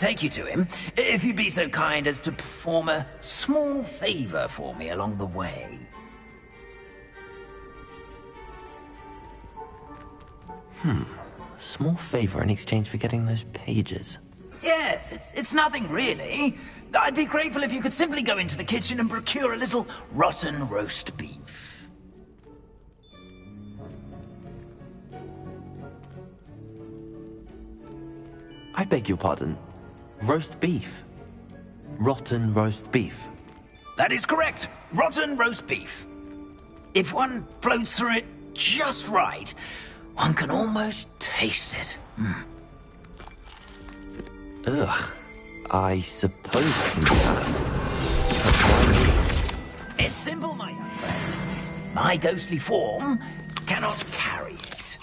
take you to him, if you'd be so kind as to perform a small favor for me along the way. A small favor in exchange for getting those pages. Yes, it's nothing really. I'd be grateful if you could simply go into the kitchen and procure a little rotten roast beef. I beg your pardon. Roast beef. Rotten roast beef. That is correct. Rotten roast beef. If one floats through it just right, one can almost taste it. Ugh. I suppose I can do that. But why me? It's simple, my young friend. My ghostly form cannot carry it.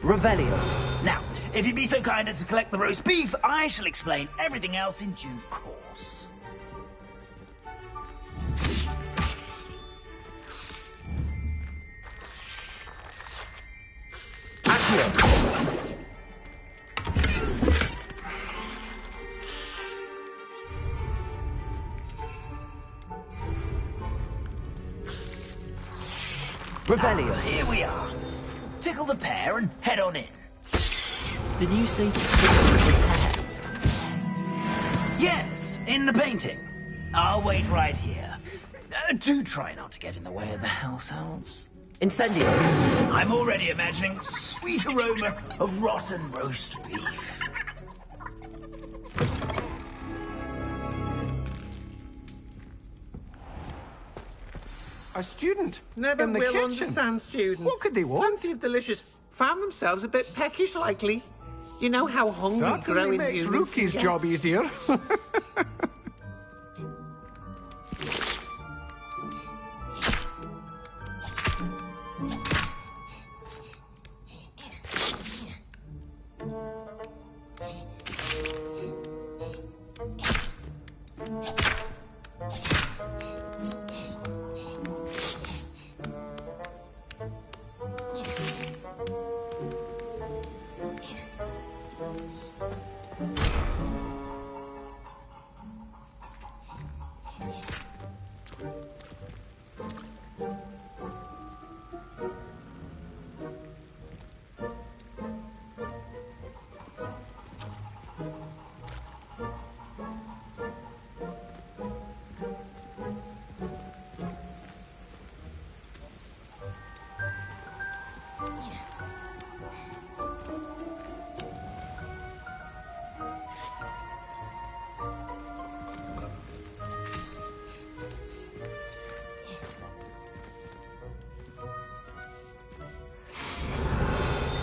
Revelio. Now, if you'd be so kind as to collect the roast beef, I shall explain everything else in due course. Revelio. Here we are. Tickle the pear and head on in. Did you say tickle the pear? Yes, in the painting. I'll wait right here. Do try not to get in the way of the house elves. Incendio. I'm already imagining the sweet aroma of rotten roast beef. A student Never in the will kitchen. understand students. What could they want? Plenty of delicious. Found themselves a bit peckish likely. You know how hungry Certainly growing makes humans Rookie's can get. job easier.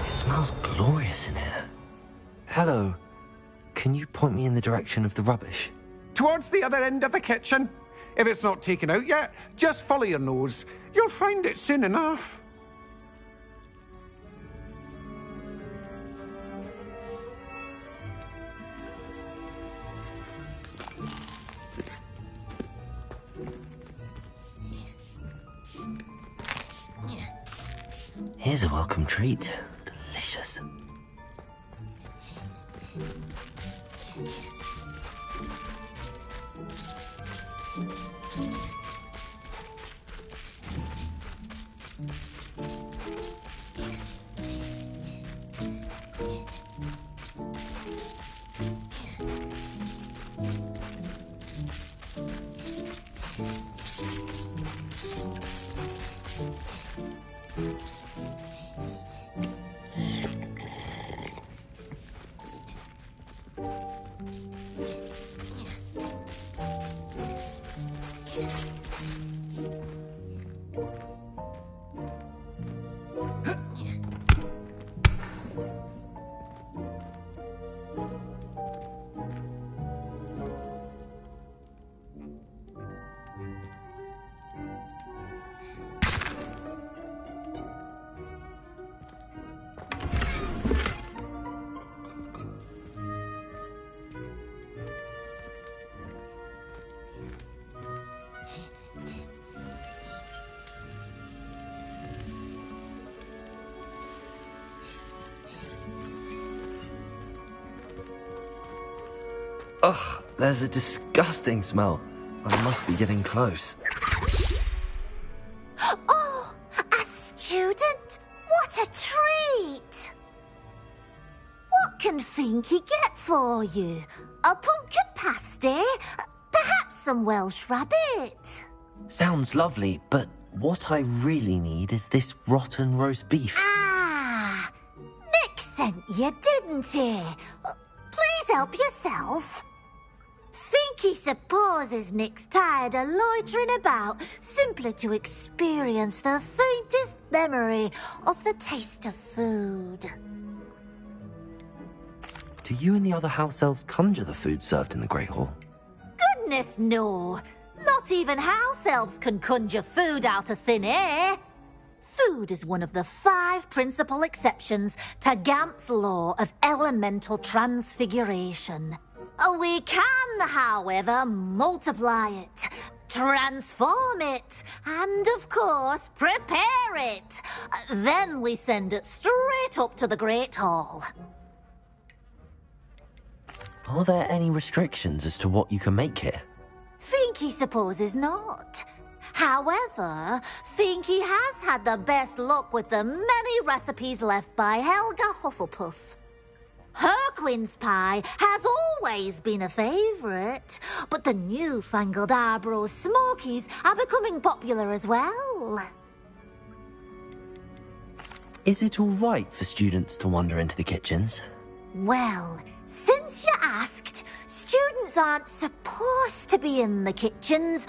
It smells glorious in here. Hello. Can you point me in the direction of the rubbish? Towards the other end of the kitchen. If it's not taken out yet, just follow your nose. You'll find it soon enough. Here's a welcome treat. Delicious. Ugh, there's a disgusting smell. I must be getting close. Oh, a student? What a treat! What can Finky get for you? A pumpkin pasty? Perhaps some Welsh rabbit? Sounds lovely, but what I really need is this rotten roast beef. Ah, Nick sent you, didn't he? Please help yourself. Finky supposes Nick's tired of loitering about simply to experience the faintest memory of the taste of food. Do you and the other house elves conjure the food served in the Great Hall? Goodness, no. Not even house elves can conjure food out of thin air. Food is one of the 5 principal exceptions to Gamp's law of elemental transfiguration. We can, however, multiply it, transform it, and, of course, prepare it. Then we send it straight up to the Great Hall. Are there any restrictions as to what you can make here? Finky supposes not. However, Finky has had the best luck with the many recipes left by Helga Hufflepuff. Her quince pie has always been a favourite, but the newfangled Arbroath Smokies are becoming popular as well. Is it all right for students to wander into the kitchens? Well, since you asked, students aren't supposed to be in the kitchens,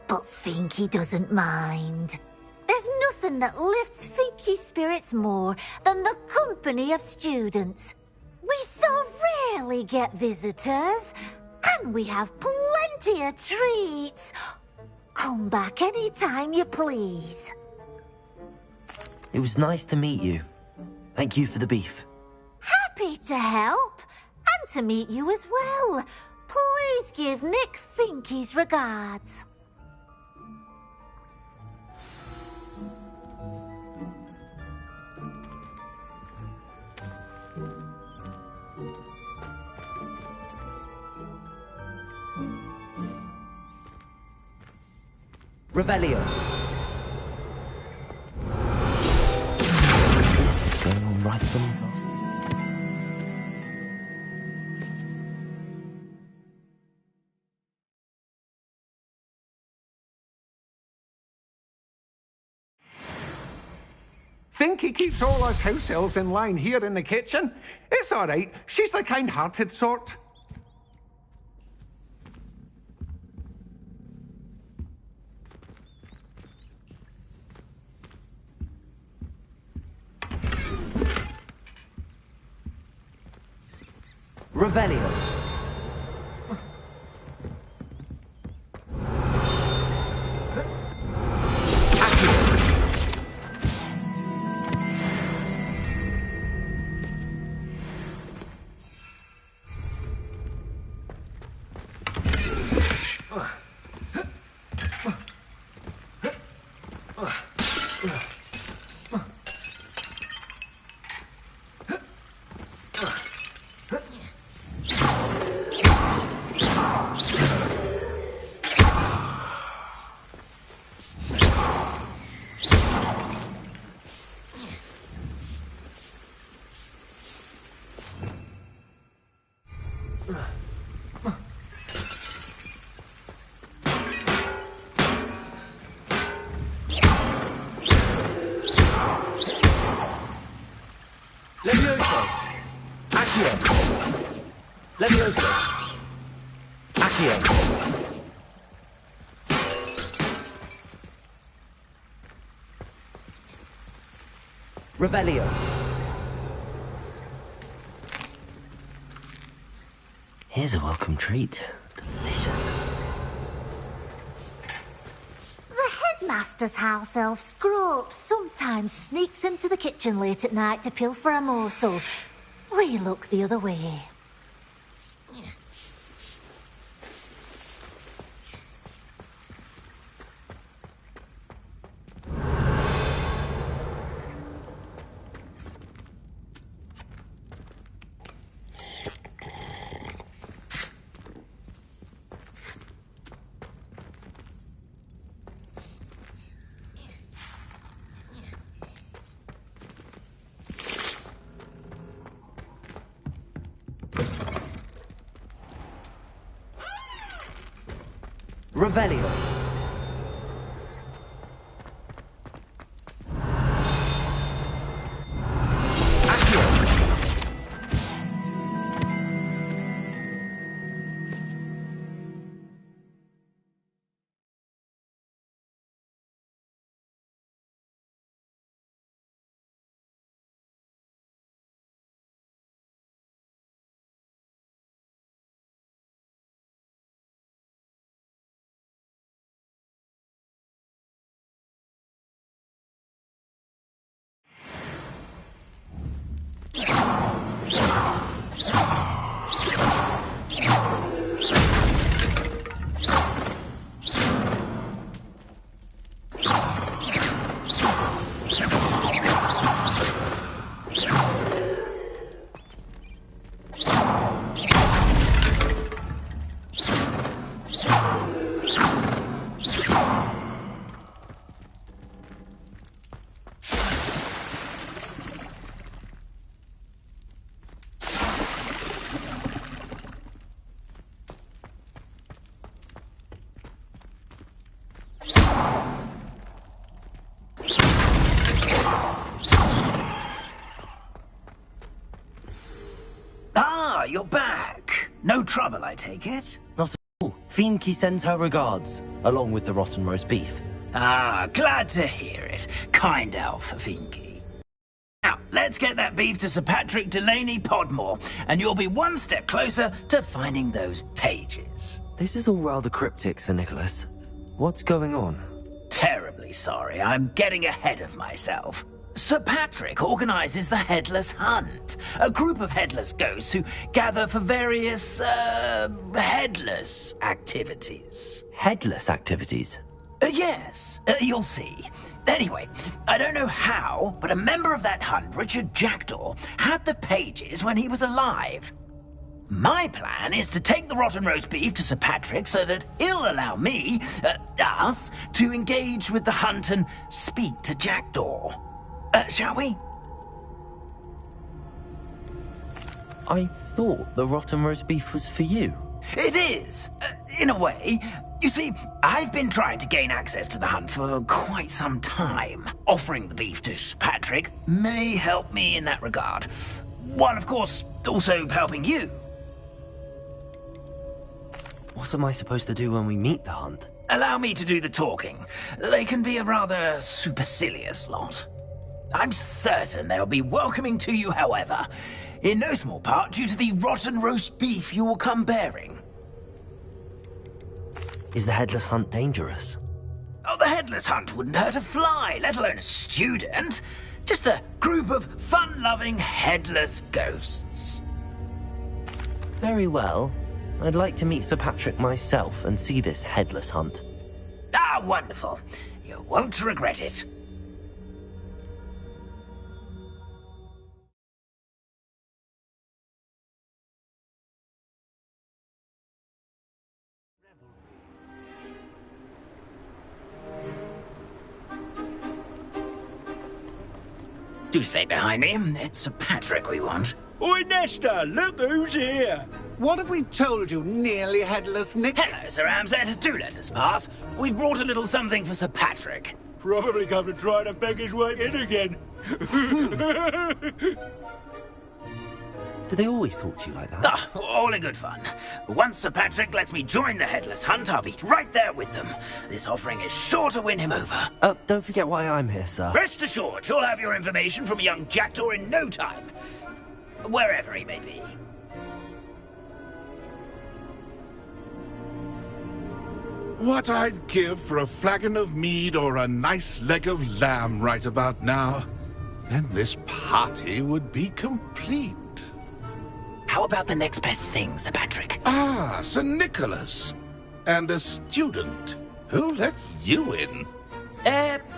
but Finky doesn't mind. There's nothing that lifts Finky's spirits more than the company of students. We so rarely get visitors, and we have plenty of treats. Come back any time you please. It was nice to meet you. Thank you for the beef. Happy to help, and to meet you as well. Please give Nick Finky's regards. Revelio. This was going on right from above. Finky keeps all us house elves in line here in the kitchen. It's all right. She's the kind-hearted sort. Revelio. Levioso! Accio! Levioso! Accio! Revelio. Here's a welcome treat. Delicious. The headmaster's house elf Scrope sometimes sneaks into the kitchen late at night to pilfer a morsel. We look the other way. Revelio. Ah, you're back. No trouble, I take it? Not at all. Fienke sends her regards, along with the rotten roast beef. Ah, glad to hear it. Kind elf, Fienke. Now, let's get that beef to Sir Patrick Delaney Podmore, and you'll be one step closer to finding those pages. This is all rather cryptic, Sir Nicholas. What's going on? Terribly sorry, I'm getting ahead of myself. Sir Patrick organizes the Headless Hunt, a group of headless ghosts who gather for various, headless activities. Headless activities? Yes, you'll see. Anyway, I don't know how, but a member of that hunt, Richard Jackdaw, had the pages when he was alive. My plan is to take the rotten roast beef to Sir Patrick so that he'll allow me, us, to engage with the hunt and speak to Jackdaw. Shall we? I thought the rotten roast beef was for you. It is, in a way. You see, I've been trying to gain access to the hunt for quite some time. Offering the beef to Sir Patrick may help me in that regard. While, of course, also helping you. What am I supposed to do when we meet the hunt? Allow me to do the talking. They can be a rather supercilious lot. I'm certain they'll be welcoming to you, however, in no small part due to the rotten roast beef you will come bearing. Is the headless hunt dangerous? Oh, the headless hunt wouldn't hurt a fly, let alone a student. Just a group of fun-loving headless ghosts. Very well. I'd like to meet Sir Patrick myself and see this headless hunt. Ah, wonderful. You won't regret it. Do stay behind me. It's Sir Patrick we want. Oi, Nesta, look who's here. What have we told you, nearly headless Nick? Hello, Sir Ramsett. Do let us pass. We brought a little something for Sir Patrick. Probably come to try to beg his way in again. Do they always talk to you like that? Ah, all in good fun. Once Sir Patrick lets me join the Headless Hunt, I'll be right there with them. This offering is sure to win him over. Don't forget why I'm here, sir. Rest assured, you'll have your information from young Jackdaw in no time. Wherever he may be. What I'd give for a flagon of mead or a nice leg of lamb right about now. Then this party would be complete. How about the next best thing, Sir Patrick? Ah, Sir Nicholas. And a student. Who let you in?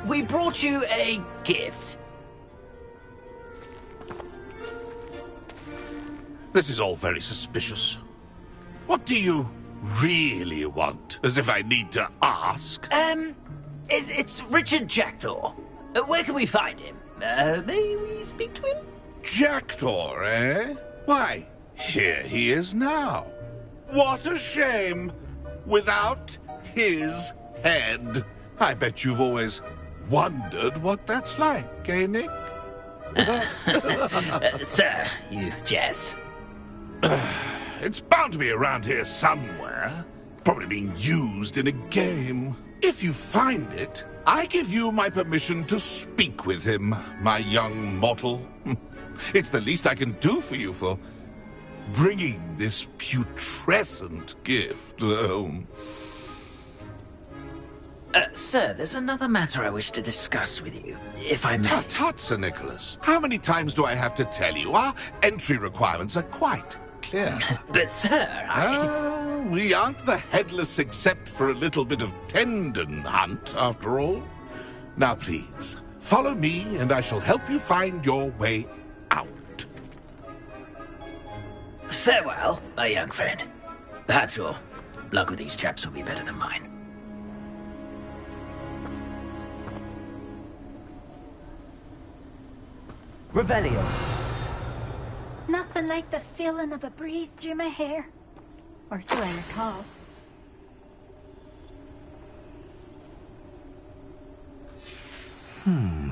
We brought you a gift. This is all very suspicious. What do you really want? As if I need to ask. It's Richard Jackdaw. Where can we find him? May we speak to him? Jackdaw, eh? Why, here he is now. What a shame. Without his head. I bet you've always wondered what that's like, eh, Nick? Sir, you jest. It's bound to be around here somewhere. Probably being used in a game. If you find it, I give you my permission to speak with him, my young mortal. It's the least I can do for you for bringing this putrescent gift home. Sir, there's another matter I wish to discuss with you, if I may. Tut, Sir Nicholas. How many times do I have to tell you? Our entry requirements are quite clear. But, sir, We aren't the headless except for a little bit of tendon hunt, after all. Now, please, follow me, and I shall help you find your way out. Farewell, my young friend. Perhaps your luck with these chaps will be better than mine. Revelio. Nothing like the feeling of a breeze through my hair. Or so I recall.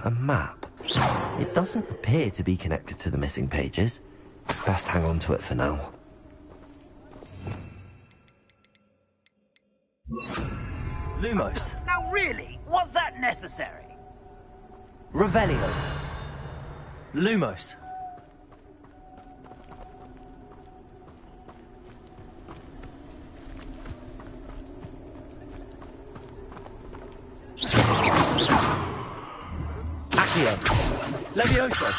A map. It doesn't appear to be connected to the missing pages. Best hang on to it for now. Lumos. Now really, was that necessary? Revelio. Lumos. Accio. Levioso.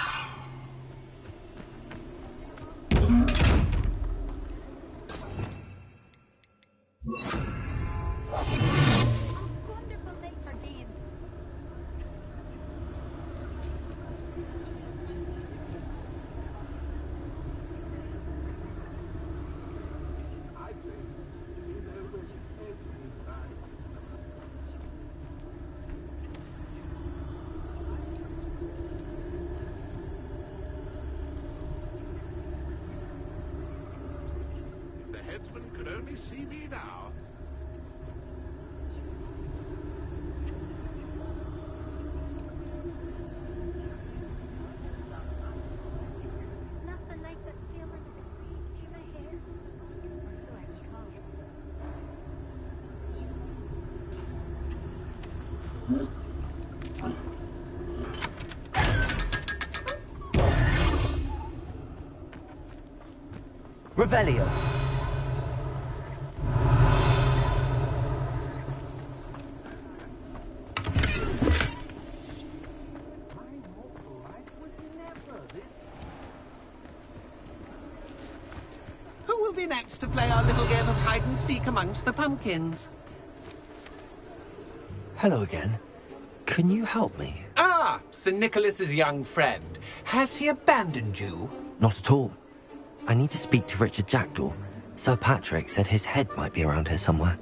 The headsman could only see me now. Nothing like the feeling of a breeze through my hair. Or so I recall. Revelio. Who will be next to play our little game of hide and seek amongst the pumpkins? Hello again. Can you help me? Ah, Sir Nicholas's young friend. Has he abandoned you? Not at all. I need to speak to Richard Jackdaw. Sir Patrick said his head might be around here somewhere.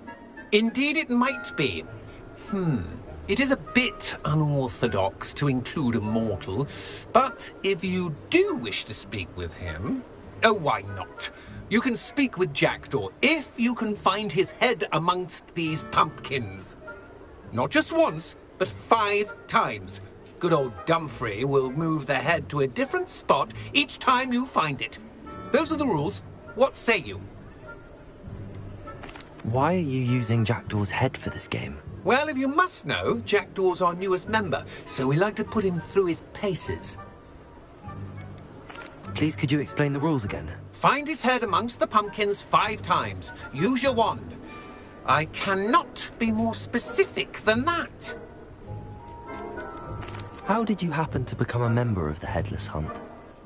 Indeed it might be. It is a bit unorthodox to include a mortal, but if you do wish to speak with him... Oh, why not? You can speak with Jackdaw if you can find his head amongst these pumpkins. Not just once, but 5 times. Good old Dumfrey will move the head to a different spot each time you find it. Those are the rules. What say you? Why are you using Jackdaw's head for this game? Well, if you must know, Jackdaw's our newest member, so we like to put him through his paces. Please, could you explain the rules again? Find his head amongst the pumpkins 5 times. Use your wand. I cannot be more specific than that. How did you happen to become a member of the Headless Hunt?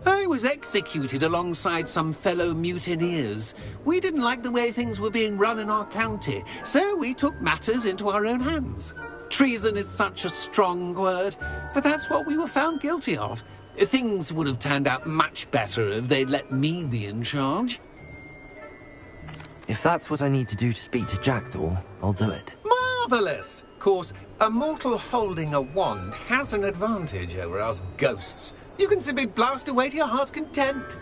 I was executed alongside some fellow mutineers. We didn't like the way things were being run in our county, so we took matters into our own hands. Treason is such a strong word, but that's what we were found guilty of. Things would have turned out much better if they'd let me be in charge. If that's what I need to do to speak to Jackdaw, I'll do it. Marvellous! Of course, a mortal holding a wand has an advantage over us ghosts. You can simply blast away to your heart's content.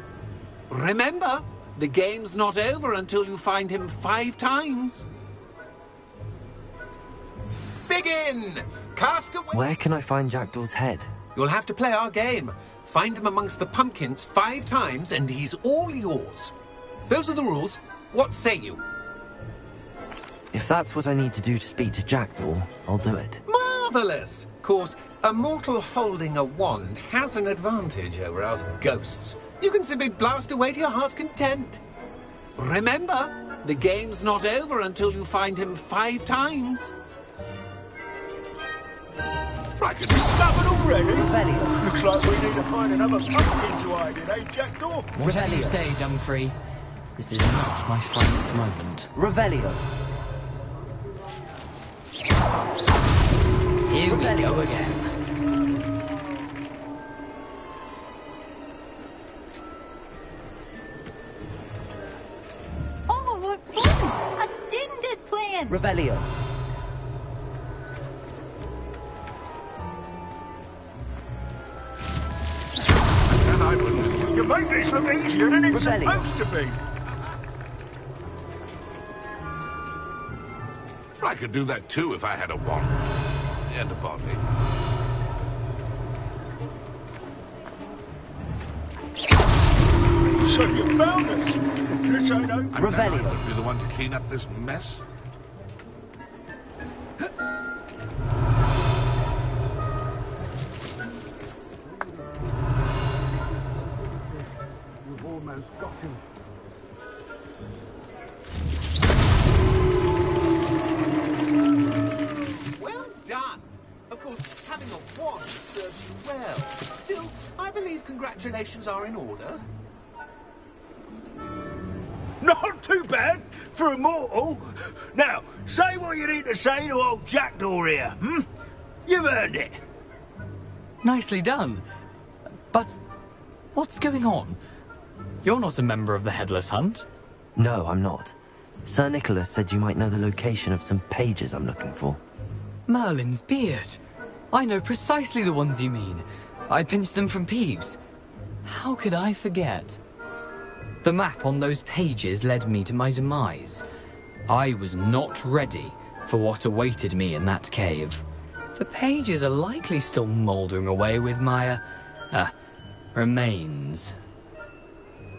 Remember, the game's not over until you find him 5 times. Begin! Cast away... Where can I find Jackdaw's head? You'll have to play our game. Find him amongst the pumpkins 5 times and he's all yours. Those are the rules. What say you? If that's what I need to do to speak to Jackdaw, I'll do it. Marvellous! Of course, a mortal holding a wand has an advantage over us ghosts. You can simply blast away to your heart's content. Remember, the game's not over until you find him 5 times. Right, Discovered already? Revelio. Looks like we need to find another pumpkin to hide in, eh, Jackdaw? Whatever you say, Dumfrey. This is not my finest moment. Revelio. Here we go again. Oh, what fun! A student is playing! Revelio. and I will... You make this look easier than it's Revelio. supposed to be. I could do that too if I had a wand. And a body. So you found us. This ain't open. I'm glad I Revelio. would be the one to clean up this mess. You've almost got him. Well done. Of course, having a wand serves you well. Still, I believe congratulations are in order. Not too bad for a mortal. Now, say what you need to say to old Jackdaw here, hmm? You've earned it. Nicely done. But what's going on? You're not a member of the Headless Hunt. No, I'm not. Sir Nicholas said you might know the location of some pages I'm looking for. Merlin's beard. I know precisely the ones you mean. I pinched them from Peeves. How could I forget? The map on those pages led me to my demise. I was not ready for what awaited me in that cave. The pages are likely still mouldering away with my, remains.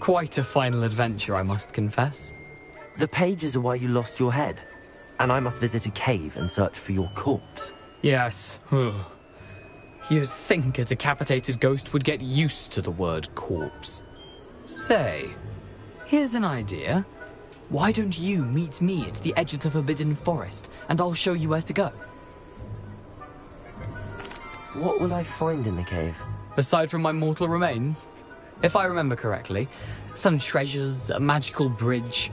Quite a final adventure, I must confess. The pages are why you lost your head, and I must visit a cave and search for your corpse. Yes. You'd think a decapitated ghost would get used to the word corpse. Say, here's an idea. Why don't you meet me at the edge of the Forbidden Forest, and I'll show you where to go? What will I find in the cave? Aside from my mortal remains, if I remember correctly, some treasures, a magical bridge.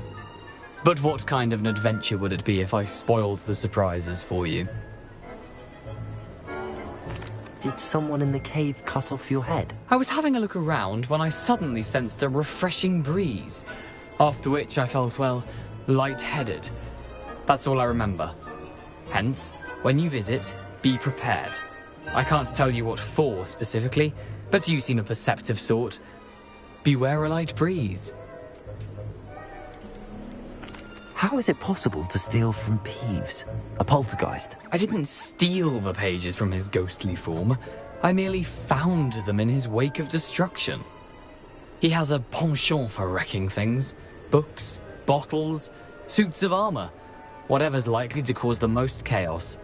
But what kind of an adventure would it be if I spoiled the surprises for you? Did someone in the cave cut off your head? I was having a look around when I suddenly sensed a refreshing breeze, after which I felt, well, lightheaded. That's all I remember. Hence, when you visit, be prepared. I can't tell you what for specifically, but you seem a perceptive sort. Beware a light breeze. How is it possible to steal from Peeves, a poltergeist? I didn't steal the pages from his ghostly form. I merely found them in his wake of destruction. He has a penchant for wrecking things. Books, bottles, suits of armor. Whatever's likely to cause the most chaos.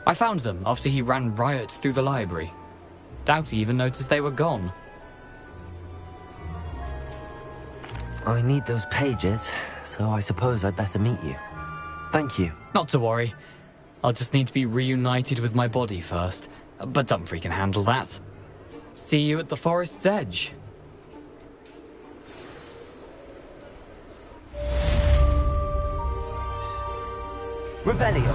I found them after he ran riot through the library. Doubt he even noticed they were gone. I need those pages, so I suppose I'd better meet you. Thank you. Not to worry. I'll just need to be reunited with my body first. But Dumfrey can handle that. See you at the forest's edge. Revelio.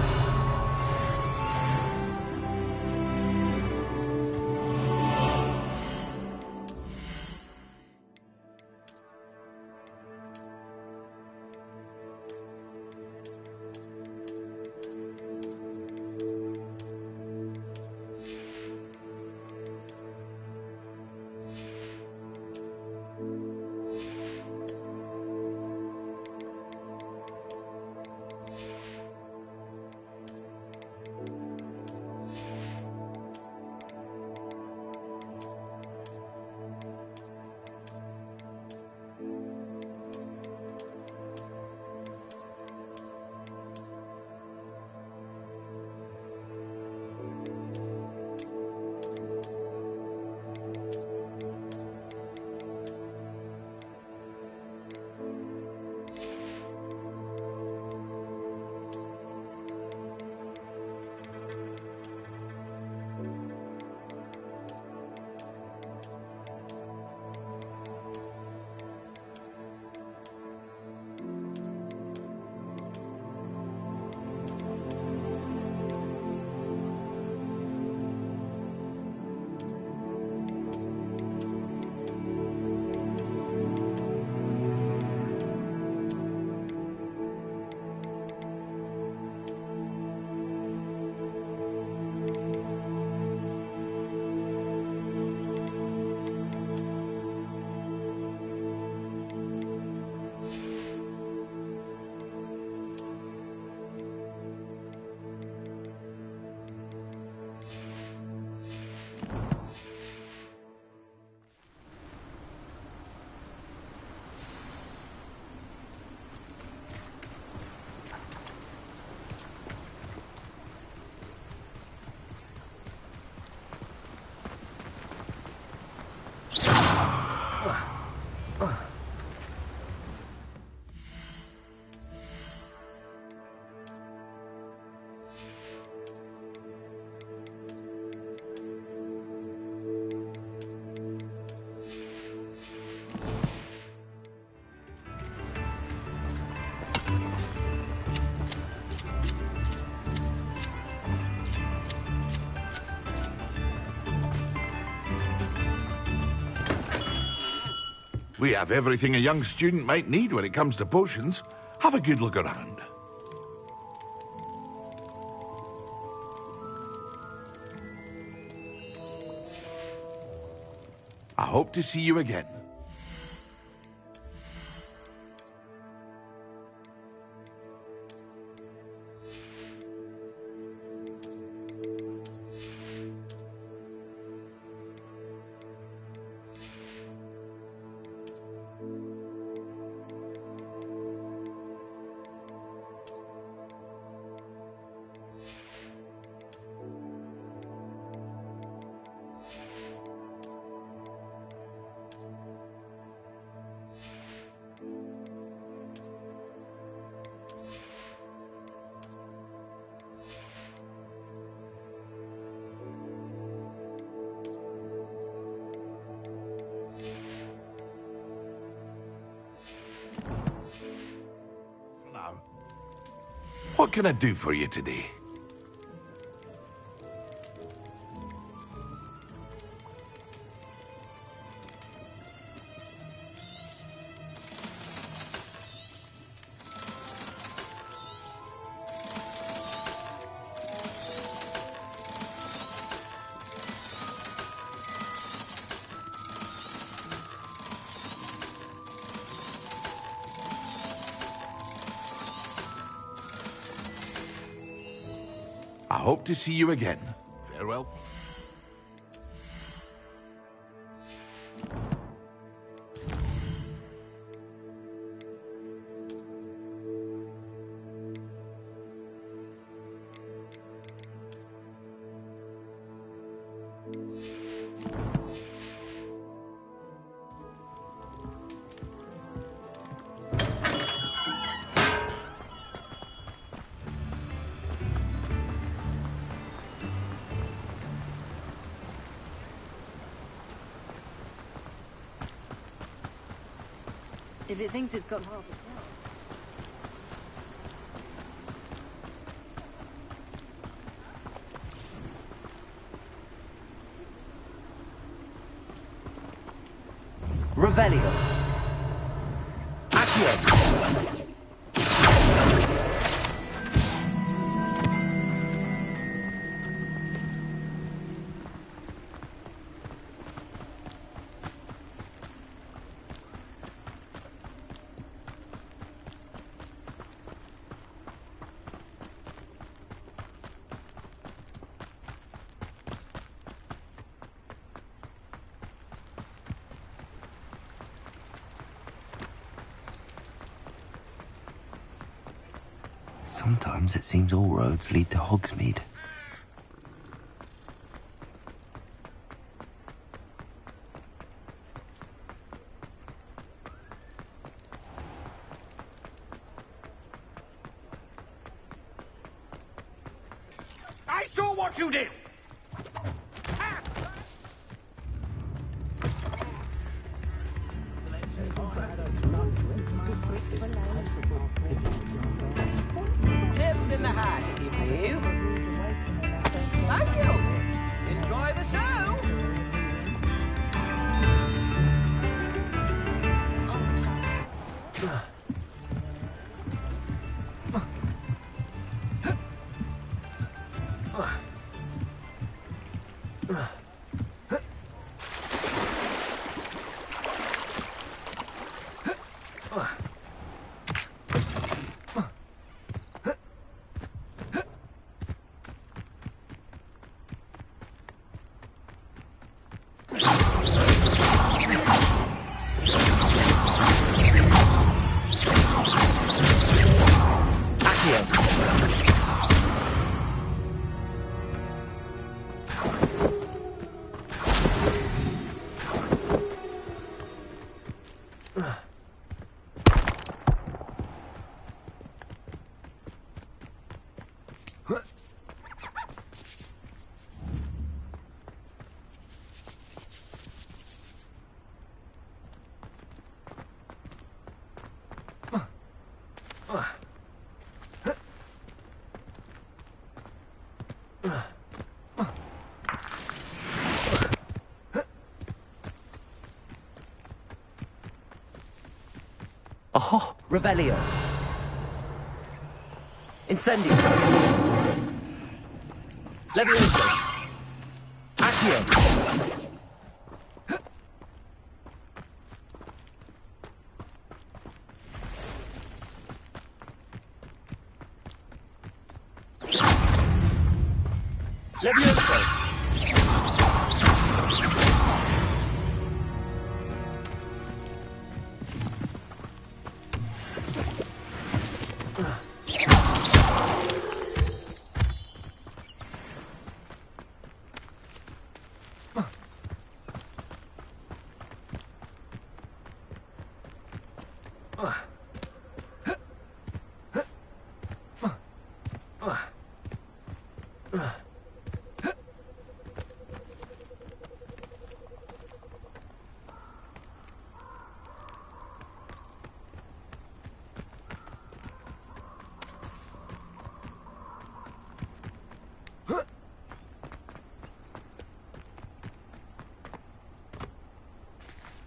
We have everything a young student might need when it comes to potions. Have a good look around. I hope to see you again. What can I do for you today? I hope to see you again. Farewell. If it thinks it's got half a cow. Revelio. Accio. Sometimes it seems all roads lead to Hogsmeade. I saw what you did! Tips in the hat, if you please. Thank you. Enjoy the show. Revelio. Incendio. Levioso. Accio. Levioso.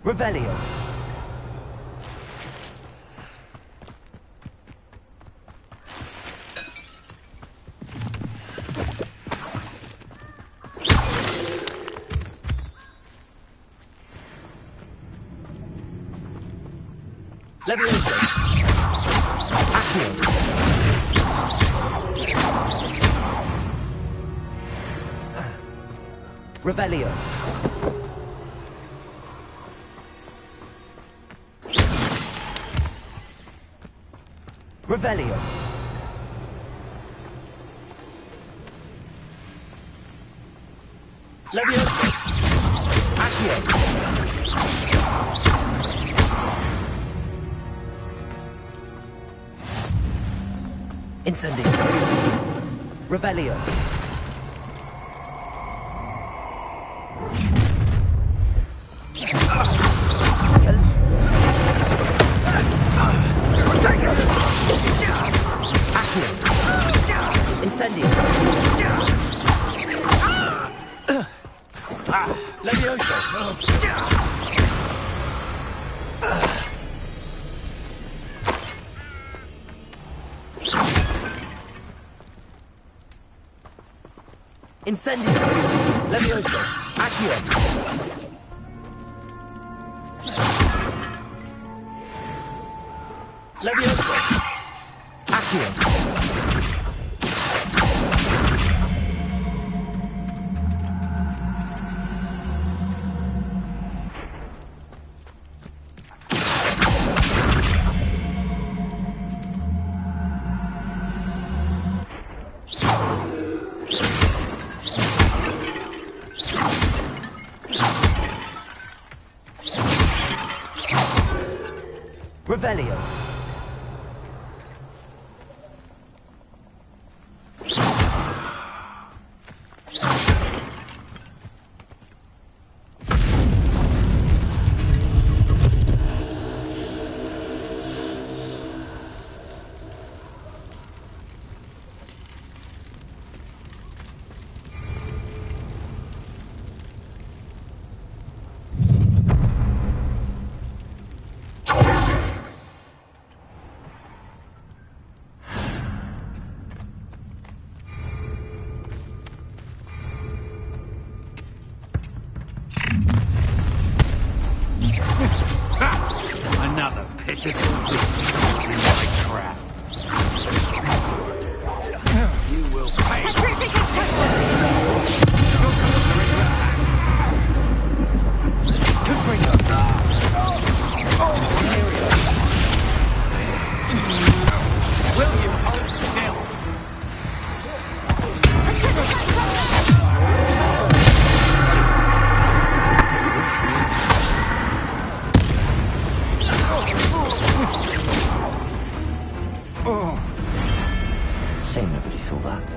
Revelio. Levioso. Accio. Revelio. Revelio. Levioso. Accio. Incendio. Revelio. Incendio. Levioso. Incendio. Levioso. Accio. Levioso. Accio. Revelio. Another pitiful beast in my trap. You will pay. Will you hold still? Shame nobody saw that.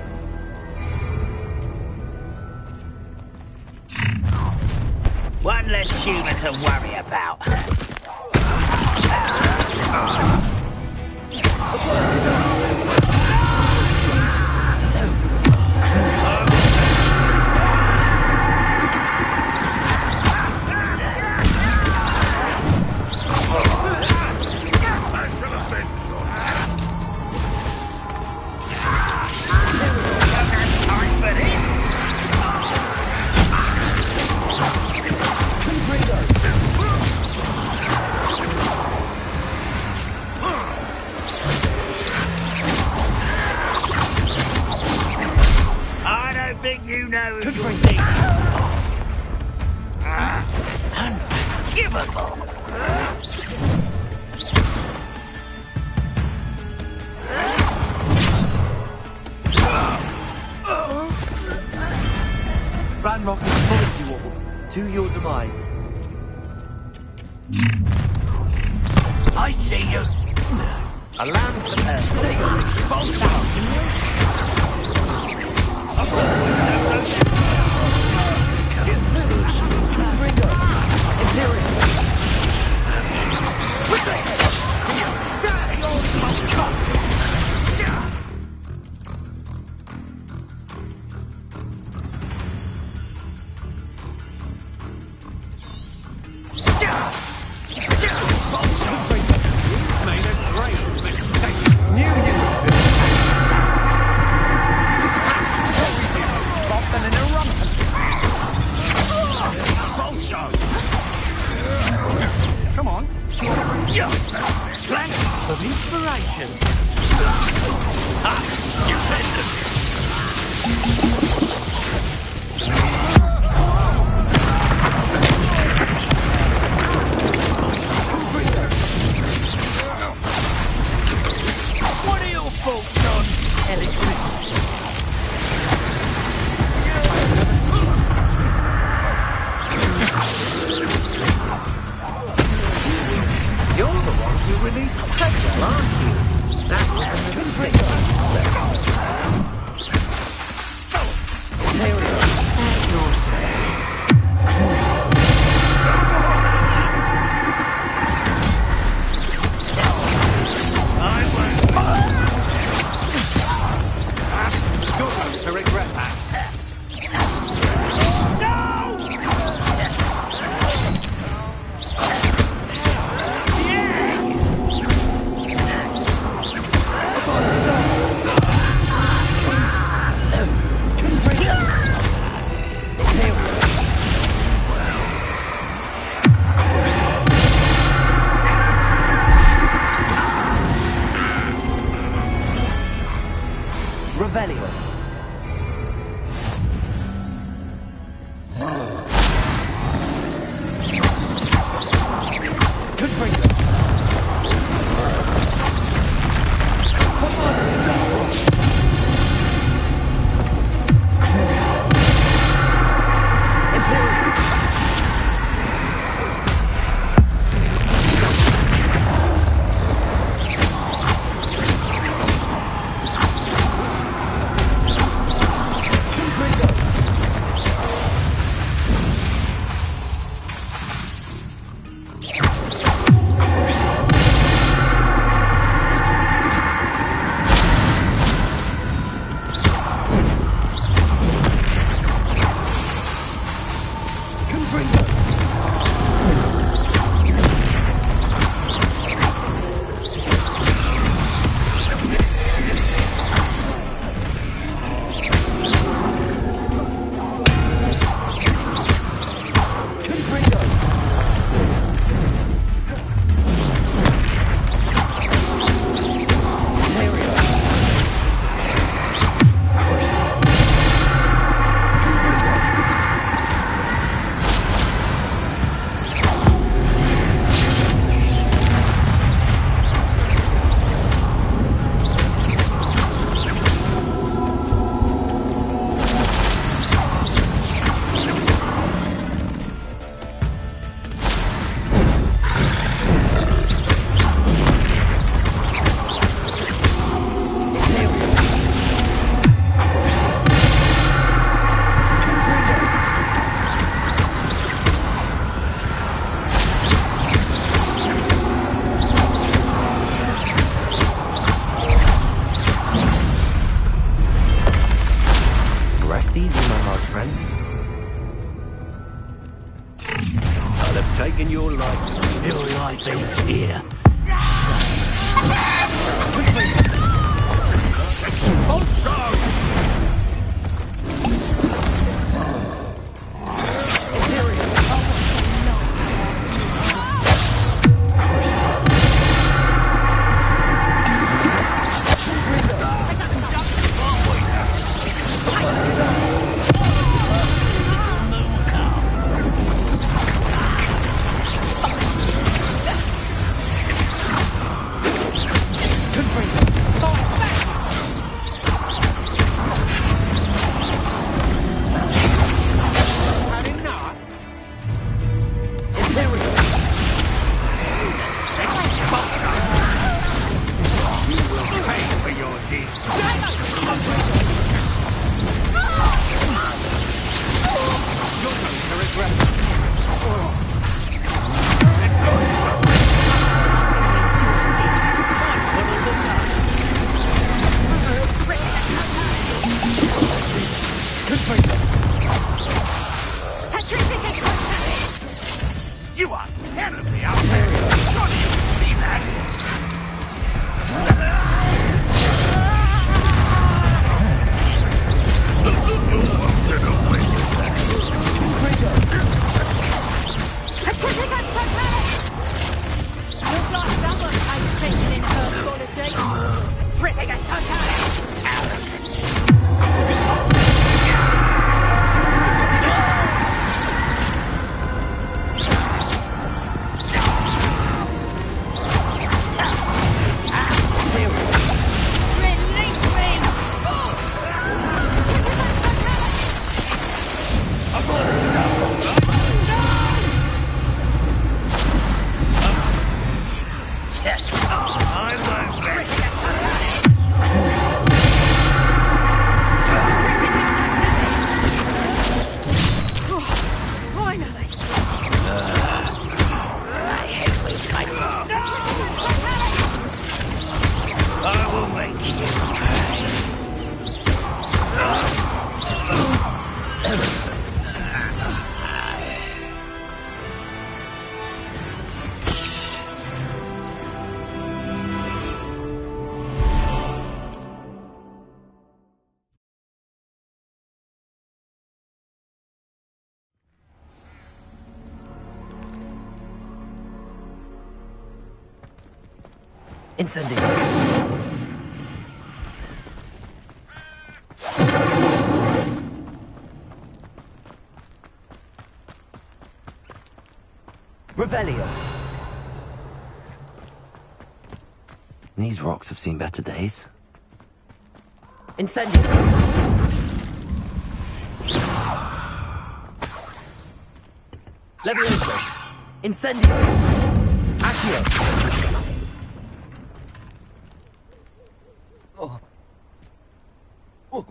One less humour to worry about. I shall avenge think you know who you think? Unforgivable! Ranrock has followed you all to your demise. I see you. A lamb to earth. They are expulsed. Come on. Planks of inspiration. You What are your thoughts on electricity? You're the ones who released Treadwell, aren't you? That was a mistake. At your service. You're going to regret that. Revelio. Rest easy, my large friend. I'll have taken your life. Your life ends here. Incendio. Revelio. These rocks have seen better days. Incendio. Levioso. Incendio. Accio. Oh. Oh.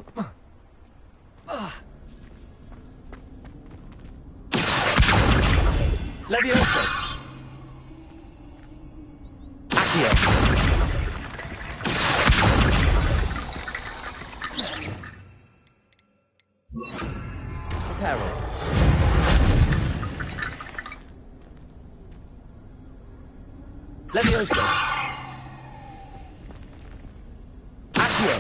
Levioso. Accio. Reparo. Levioso. Accio.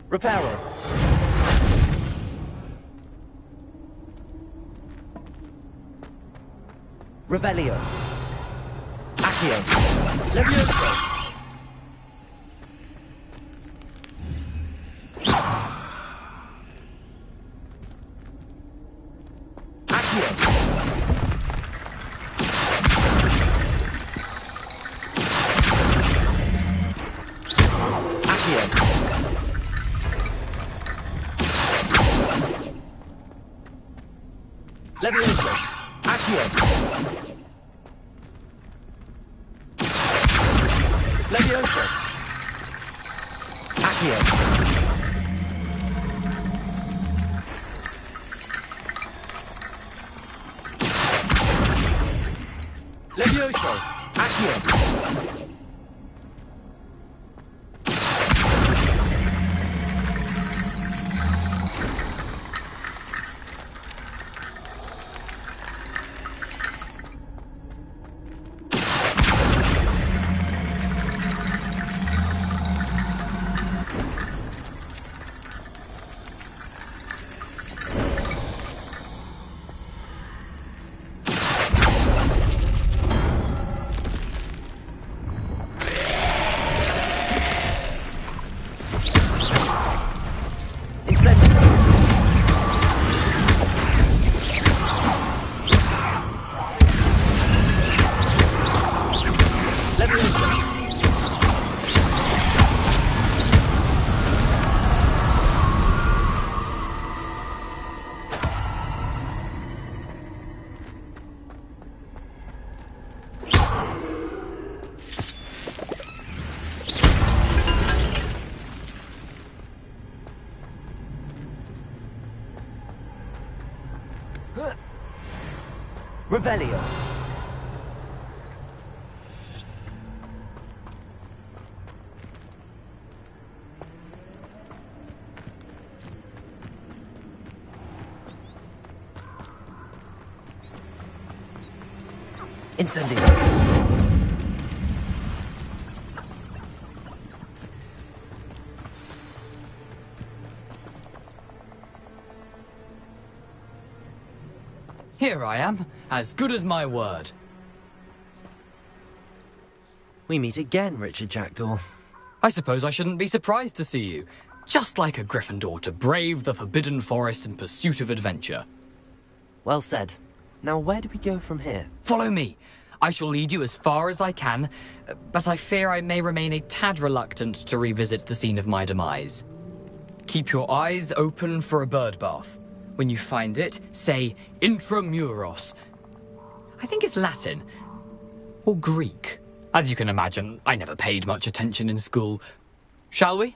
Reparo. Revelio. Accio. Levioso. Accio. Accio. Levioso. Accio. Levioso. Accio. Levioso. Accio. Revelio. Incendio. Here I am, as good as my word. We meet again, Richard Jackdaw. I suppose I shouldn't be surprised to see you. Just like a Gryffindor to brave the Forbidden Forest in pursuit of adventure. Well said. Now where do we go from here? Follow me. I shall lead you as far as I can, but I fear I may remain a tad reluctant to revisit the scene of my demise. Keep your eyes open for a bird bath. When you find it, say intramuros. I think it's Latin. Or Greek. As you can imagine, I never paid much attention in school. Shall we?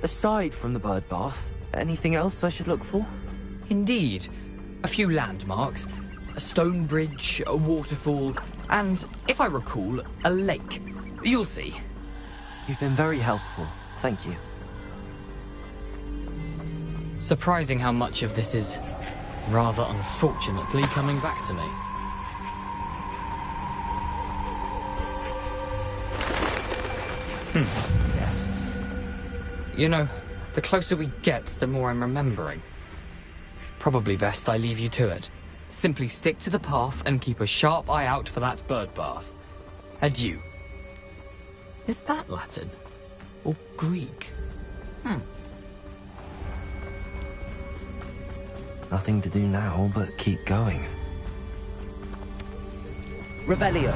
Aside from the bird bath, anything else I should look for? Indeed. A few landmarks. A stone bridge, a waterfall, and, if I recall, a lake. You'll see. You've been very helpful. Thank you. Surprising how much of this is rather unfortunately coming back to me. Yes. You know, the closer we get, the more I'm remembering. Probably best I leave you to it. Simply stick to the path and keep a sharp eye out for that bird bath. Adieu. Is that Latin? Or Greek? Nothing to do now but keep going. Revelio.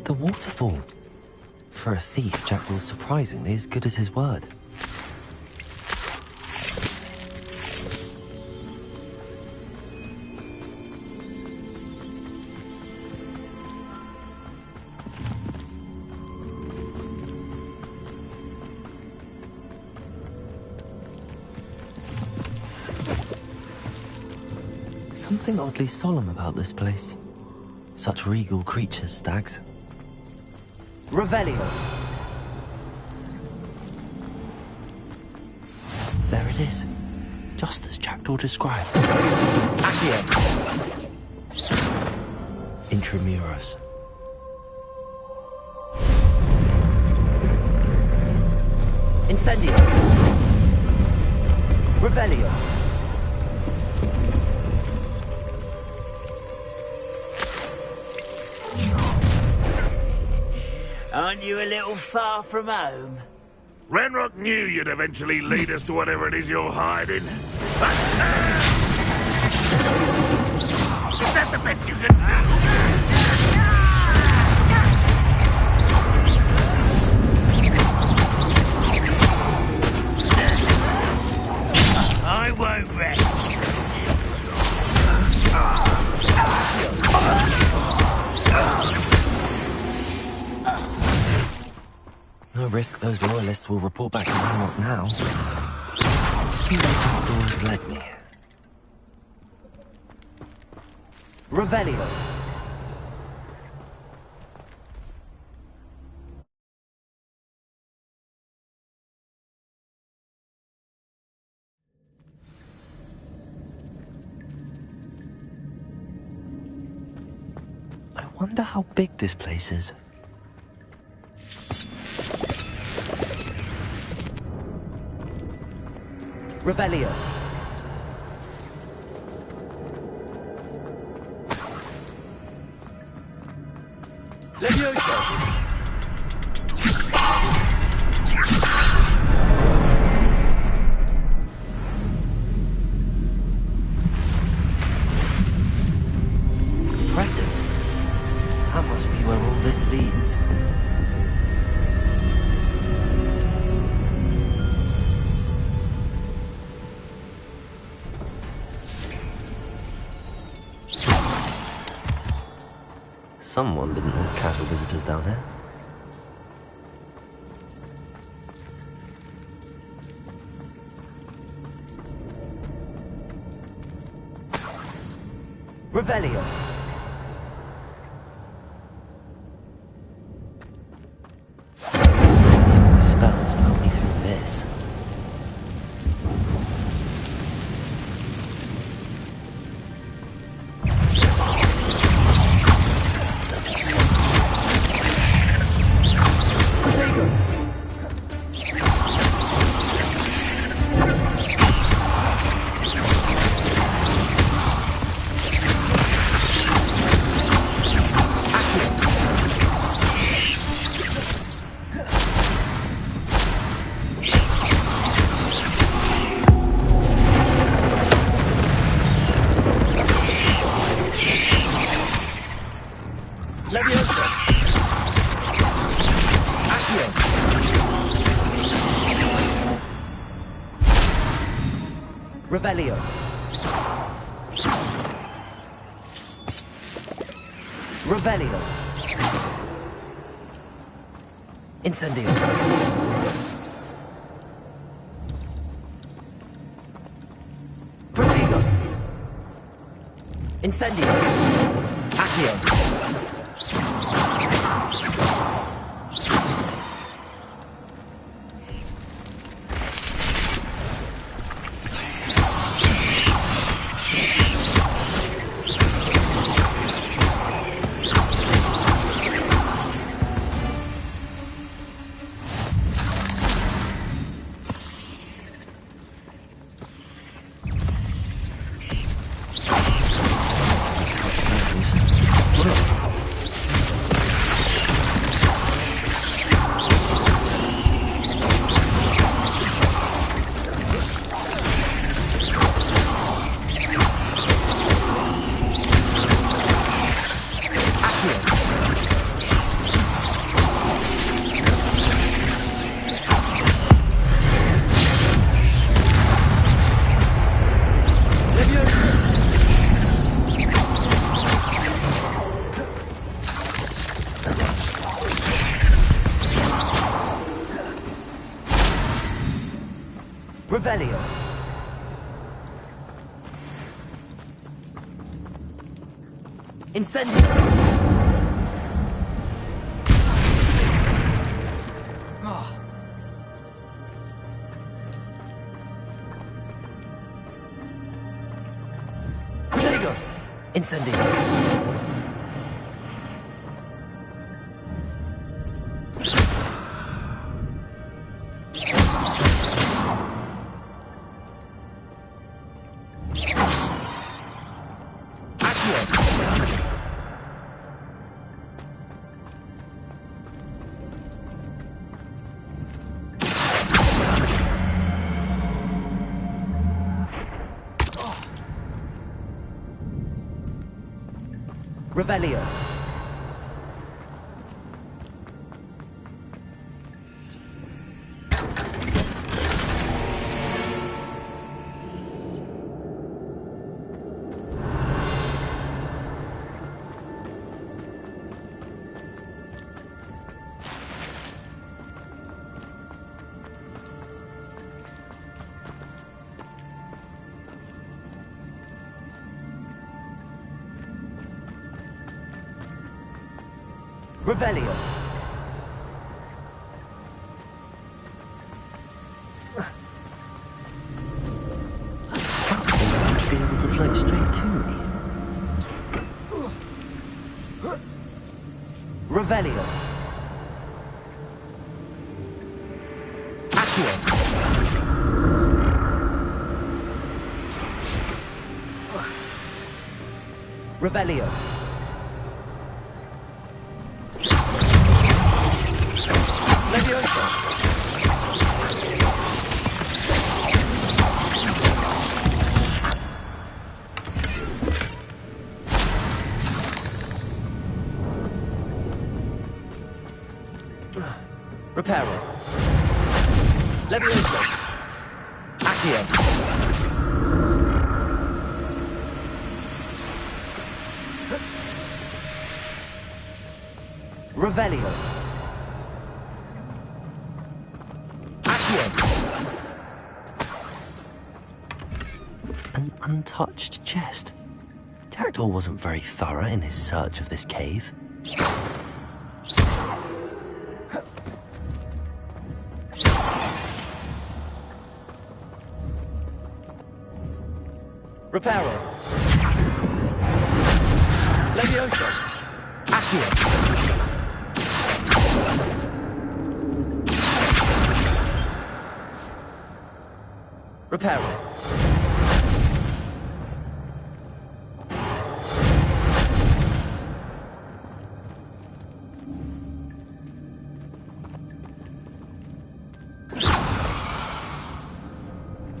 The waterfall. For a thief, Jackdaw's surprisingly as good as his word. Something oddly solemn about this place. Such regal creatures, stags. Revelio. There it is. Just as Jackdaw described. Accio. Intramuros. Incendio. Revelio. Aren't you a little far from home? Renrock knew you'd eventually lead us to whatever it is you're hiding. Is that the best you can do? I won't rest. No risk those loyalists will report back to Renrock now. See where Jackdaw has led me. Revelio. I wonder how big this place is. Revelio. Levioso. Impressive. That must be where all this leads. Someone didn't want casual visitors down here. Revelio. Spells put me through this. Revelio. Revelio. Incendio. Protego. Incendio. Accio. Revelio. Incendio. Protego. Incendio. Revelio. Revelio. Be able to float straight to me. Revelio. Accio. Revelio. Reparo. Levioso. Accio. Revelio. Accio. An untouched chest. Jackdaw wasn't very thorough in his search of this cave. Reparo. Levioso. Accio. Reparo.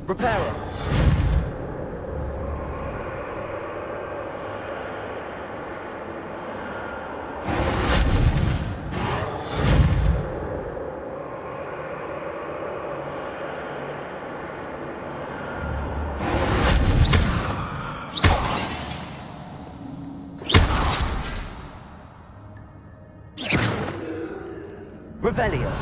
Reparo. Revelio.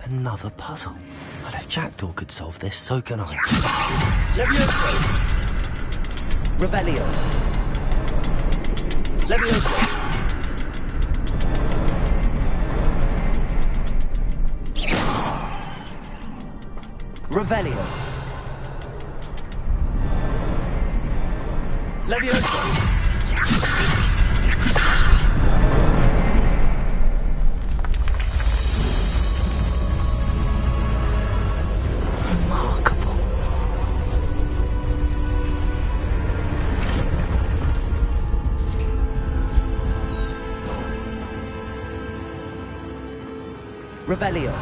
Another puzzle. Well, if Jackdaw could solve this, so can I. Levioso. Revelio. Levioso. Revelio. Levioso. Revelio.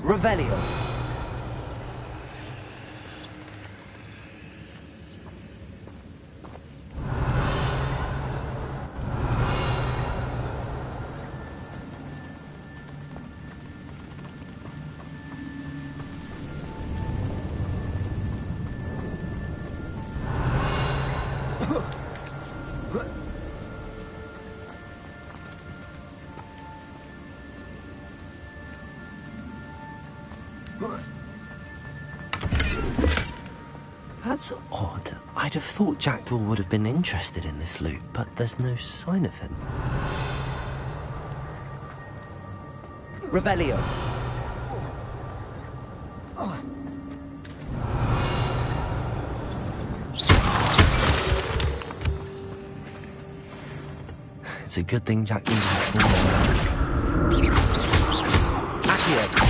Revelio. That's odd. I'd have thought Jackdaw would have been interested in this loot, but there's no sign of him. Revelio. It's a good thing Jackdaw didn't fall in. Accio.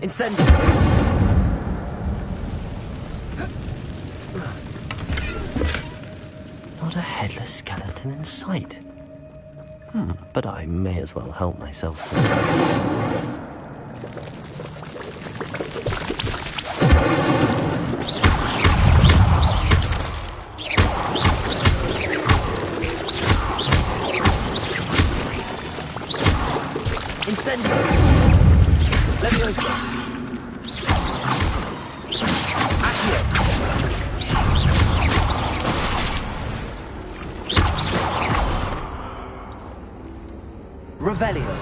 Incendio. Not a headless skeleton in sight. But I may as well help myself to this. Incendio. Levioso. Revelio.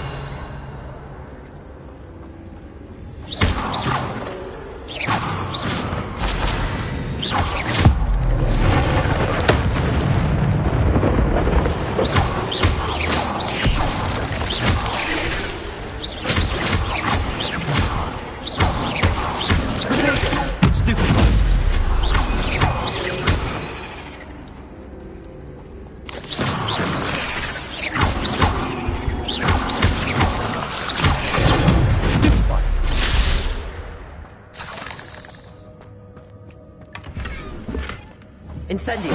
Incendio.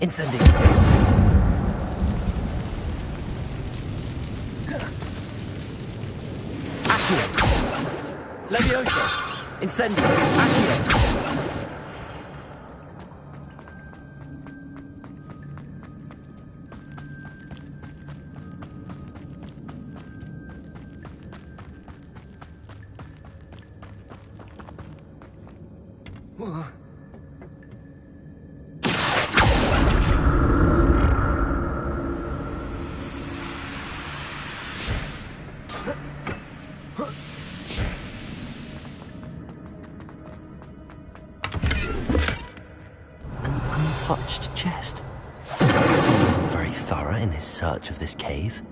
Incendio. Accio! Levioso! Incendio! Accio! Untouched chest. He wasn't very thorough in his search of this cave.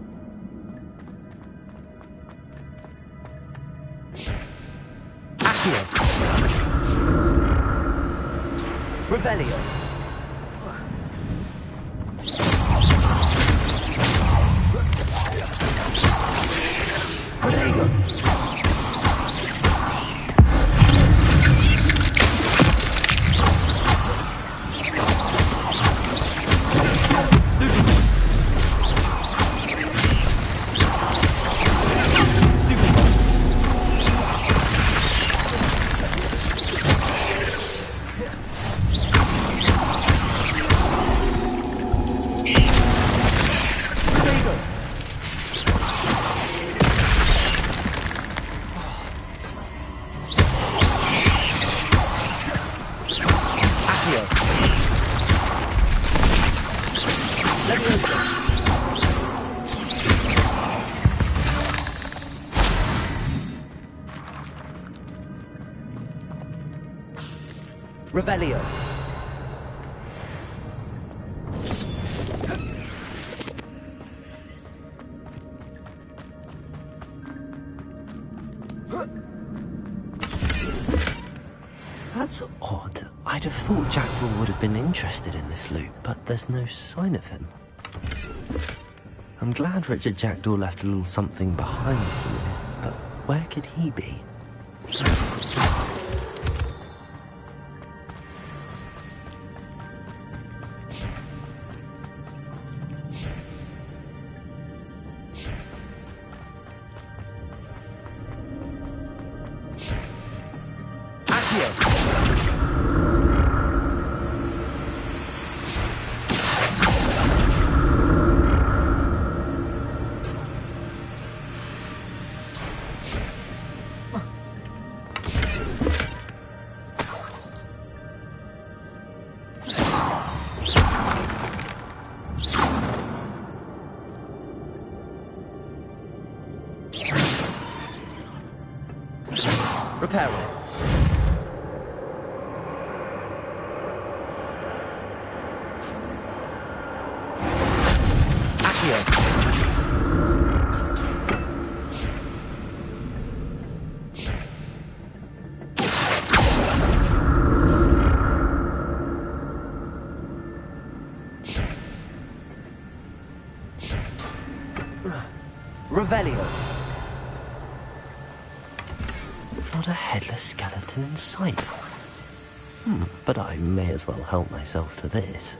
Accio! Revelio! Protego! Revelio. That's odd. I'd have thought Jackdaw would have been interested in this loot, but there's no sign of him. I'm glad Richard Jackdaw left a little something behind for me, but where could he be? Reparo. Accio. Revelio. Not a headless skeleton in sight. But I may as well help myself to this.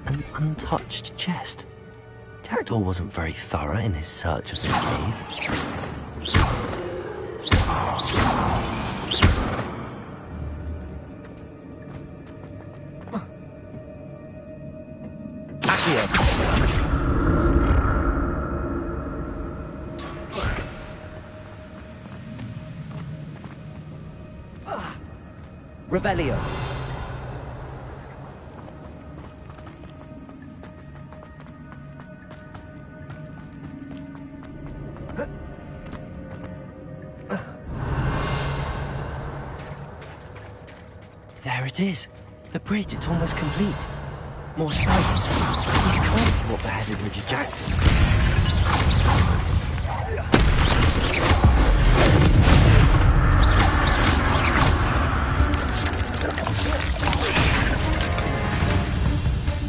An untouched chest. Jackdaw wasn't very thorough in his search of this cave. Revelio. There it is. The bridge, it's almost complete. More spiders. These can't be what beheaded Richard Jackson.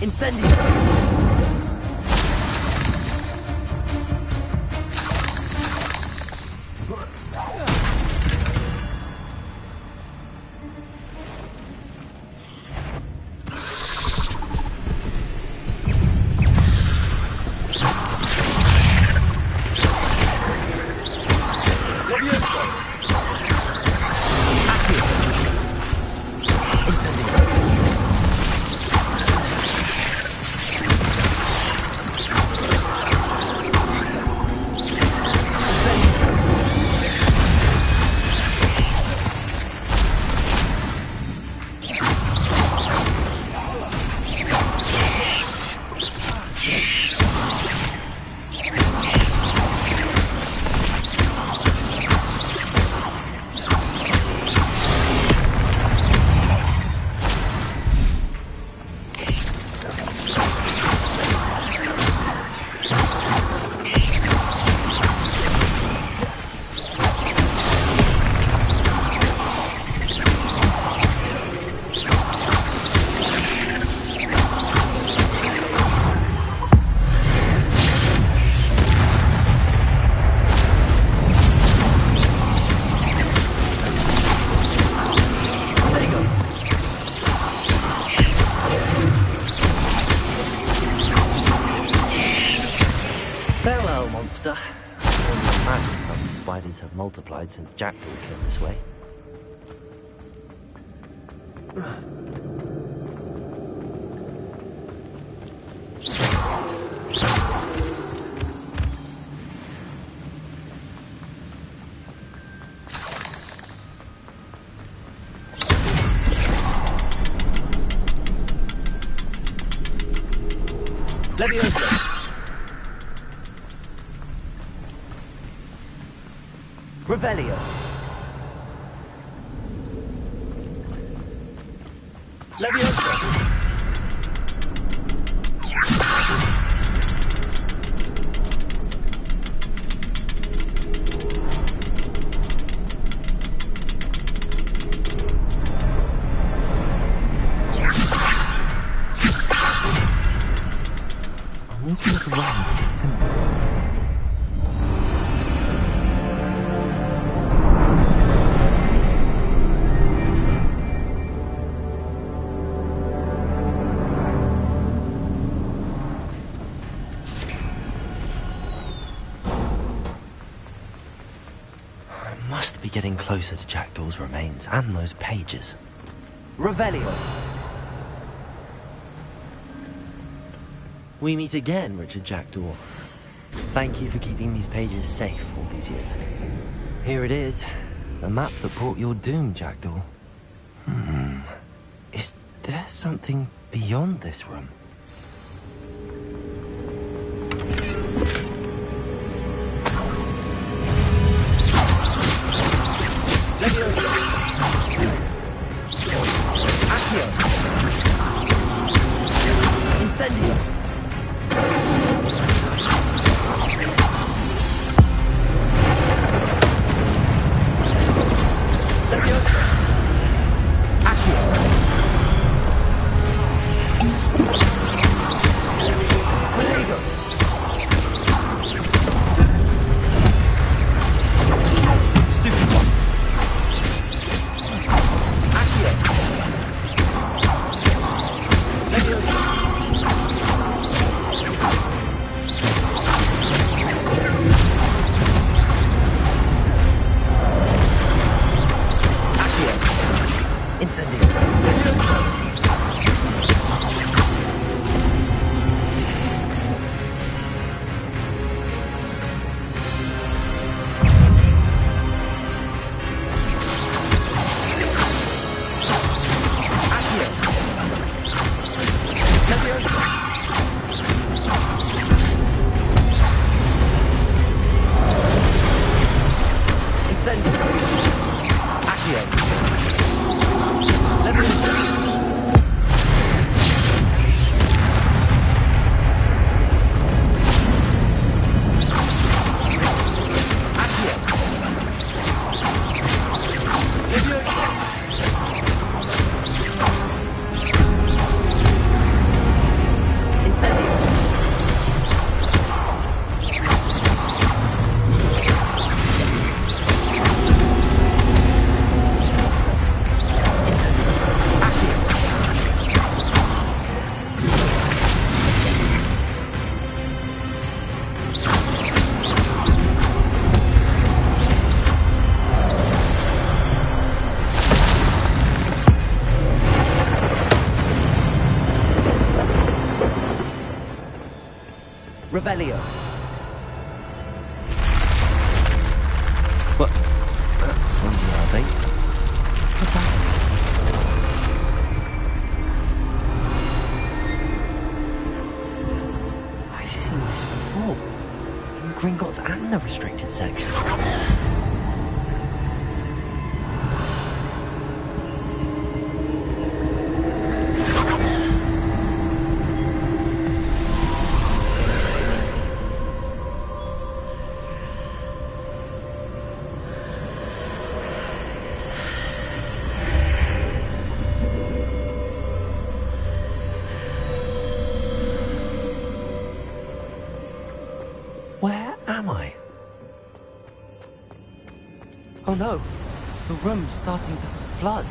Incendio! Farewell, monster. Only imagine how the spiders have multiplied since Jackdaw came this way. Leviosa! Revelio! Leviosa! I need to look around for the symbol. I must be getting closer to Jackdaw's remains and those pages. Revelio! We meet again, Richard Jackdaw. Thank you for keeping these pages safe all these years. Here it is, the map that brought your doom, Jackdaw. Is there something beyond this room? Leviosa! Accio! Incendio! Leviosa! Accio! Prego! Stupid one! Accio! Leviosa! Incendio. Incendio. Accio. Revelio. What? That's unnerving. What's happening? I've seen this before. In Gringotts and the restricted section. Where am I? Oh no, the room's starting to flood.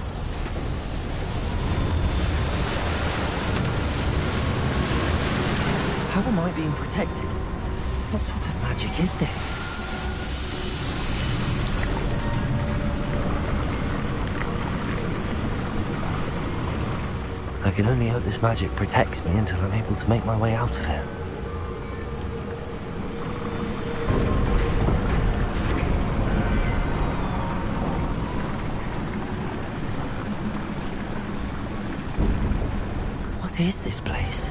How am I being protected? What sort of magic is this? I can only hope this magic protects me until I'm able to make my way out of here. What is this place?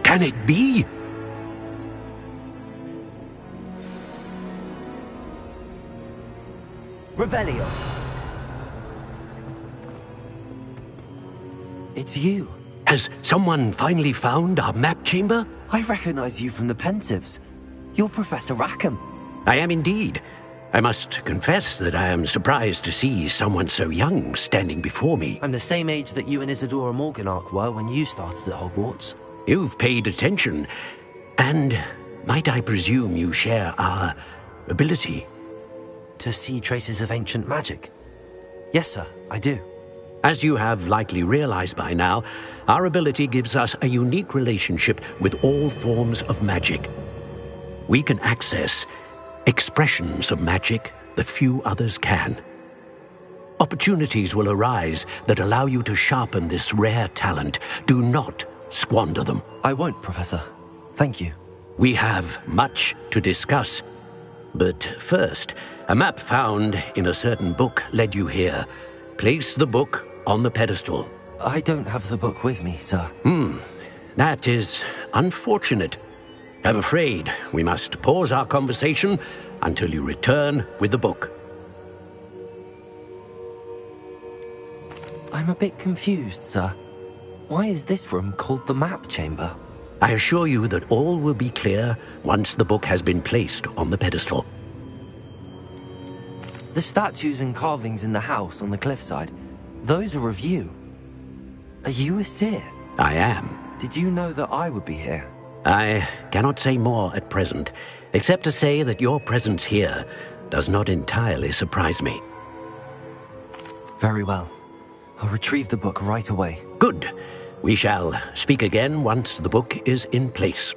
Can it be? Revelio. It's you. Has someone finally found our map chamber? I recognize you from the Pensives. You're Professor Rackham. I am indeed. I must confess that I am surprised to see someone so young standing before me. I'm the same age that you and Isadora Morganach were when you started at Hogwarts. You've paid attention. And might I presume you share our ability? To see traces of ancient magic? Yes, sir, I do. As you have likely realized by now, our ability gives us a unique relationship with all forms of magic. We can access expressions of magic that few others can. Opportunities will arise that allow you to sharpen this rare talent. Do not squander them. I won't, Professor. Thank you. We have much to discuss. But first, a map found in a certain book led you here. Place the book on the pedestal. I don't have the book with me, sir. That is unfortunate. I'm afraid we must pause our conversation until you return with the book. I'm a bit confused, sir. Why is this room called the map chamber? I assure you that all will be clear once the book has been placed on the pedestal. The statues and carvings in the house on the cliffside, those are of you. Are you a seer? I am. Did you know that I would be here? I cannot say more at present, except to say that your presence here does not entirely surprise me. Very well. I'll retrieve the book right away. Good. We shall speak again once the book is in place.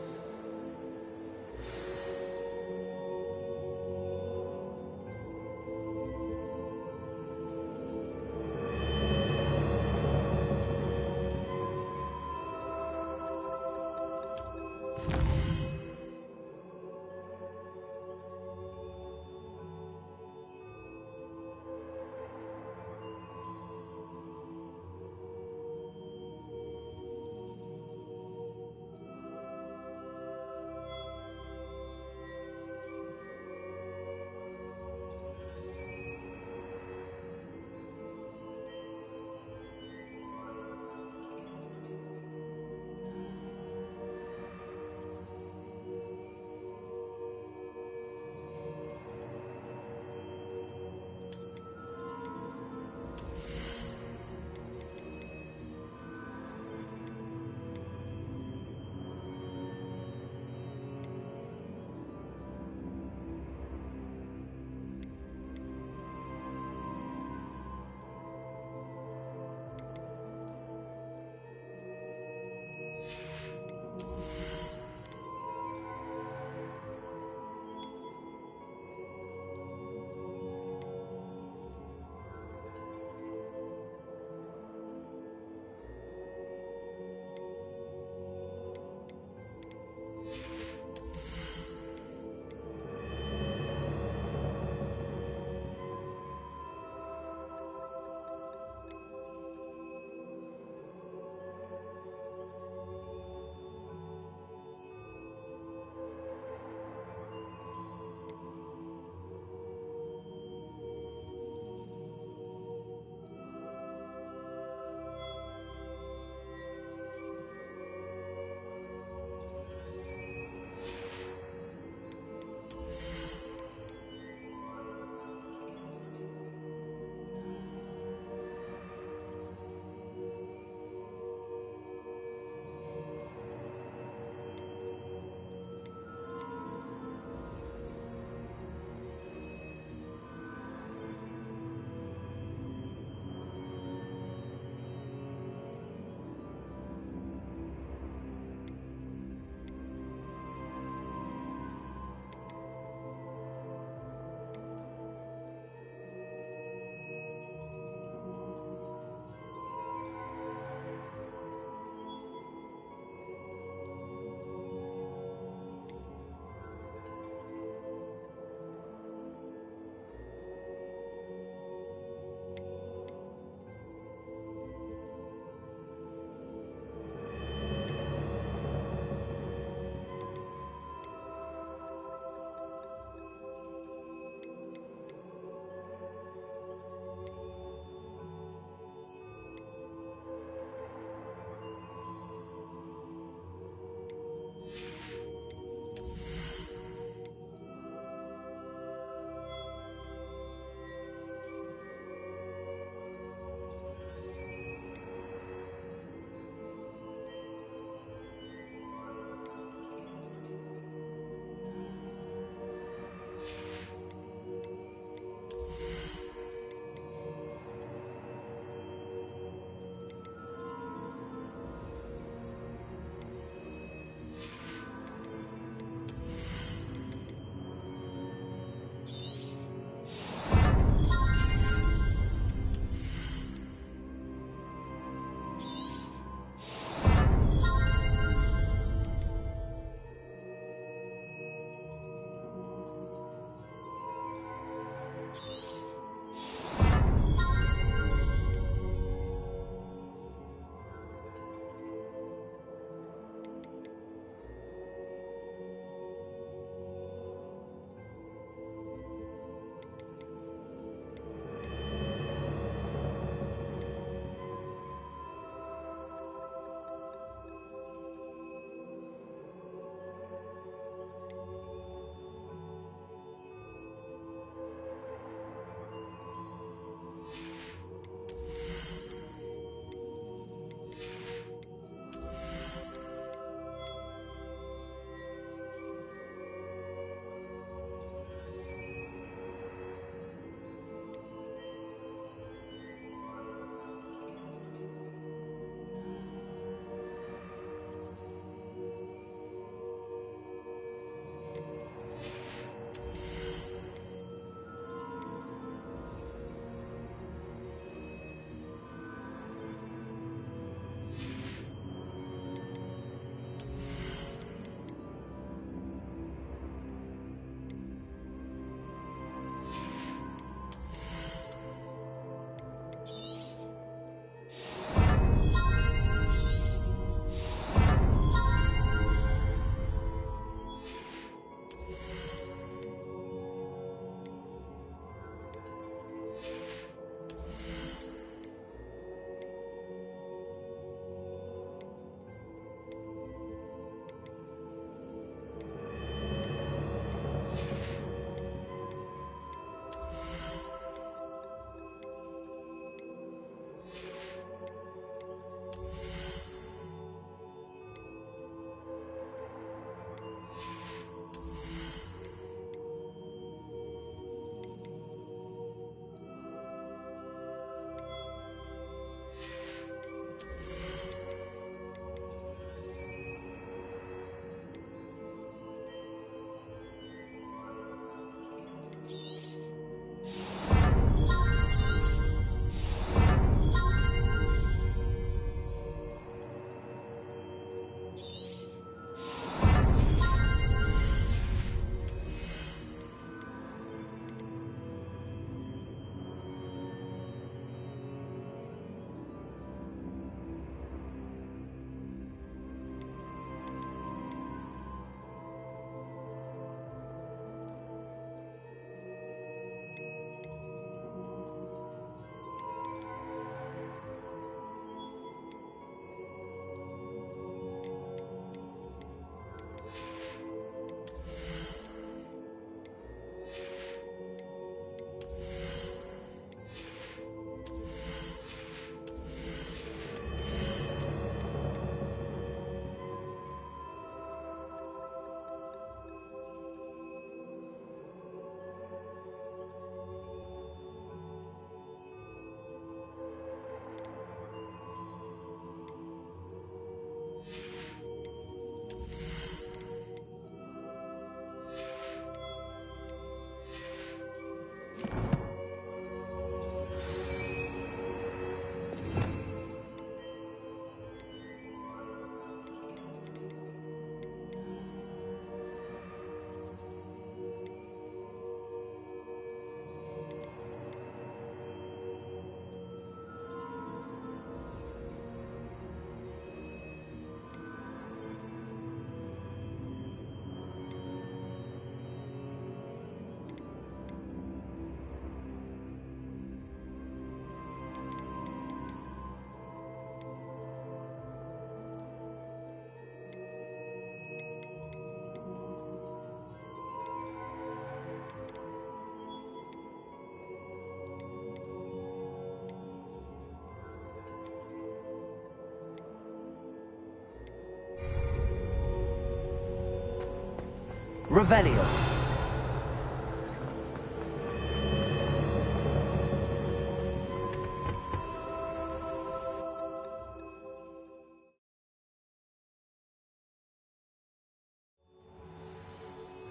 Revelio.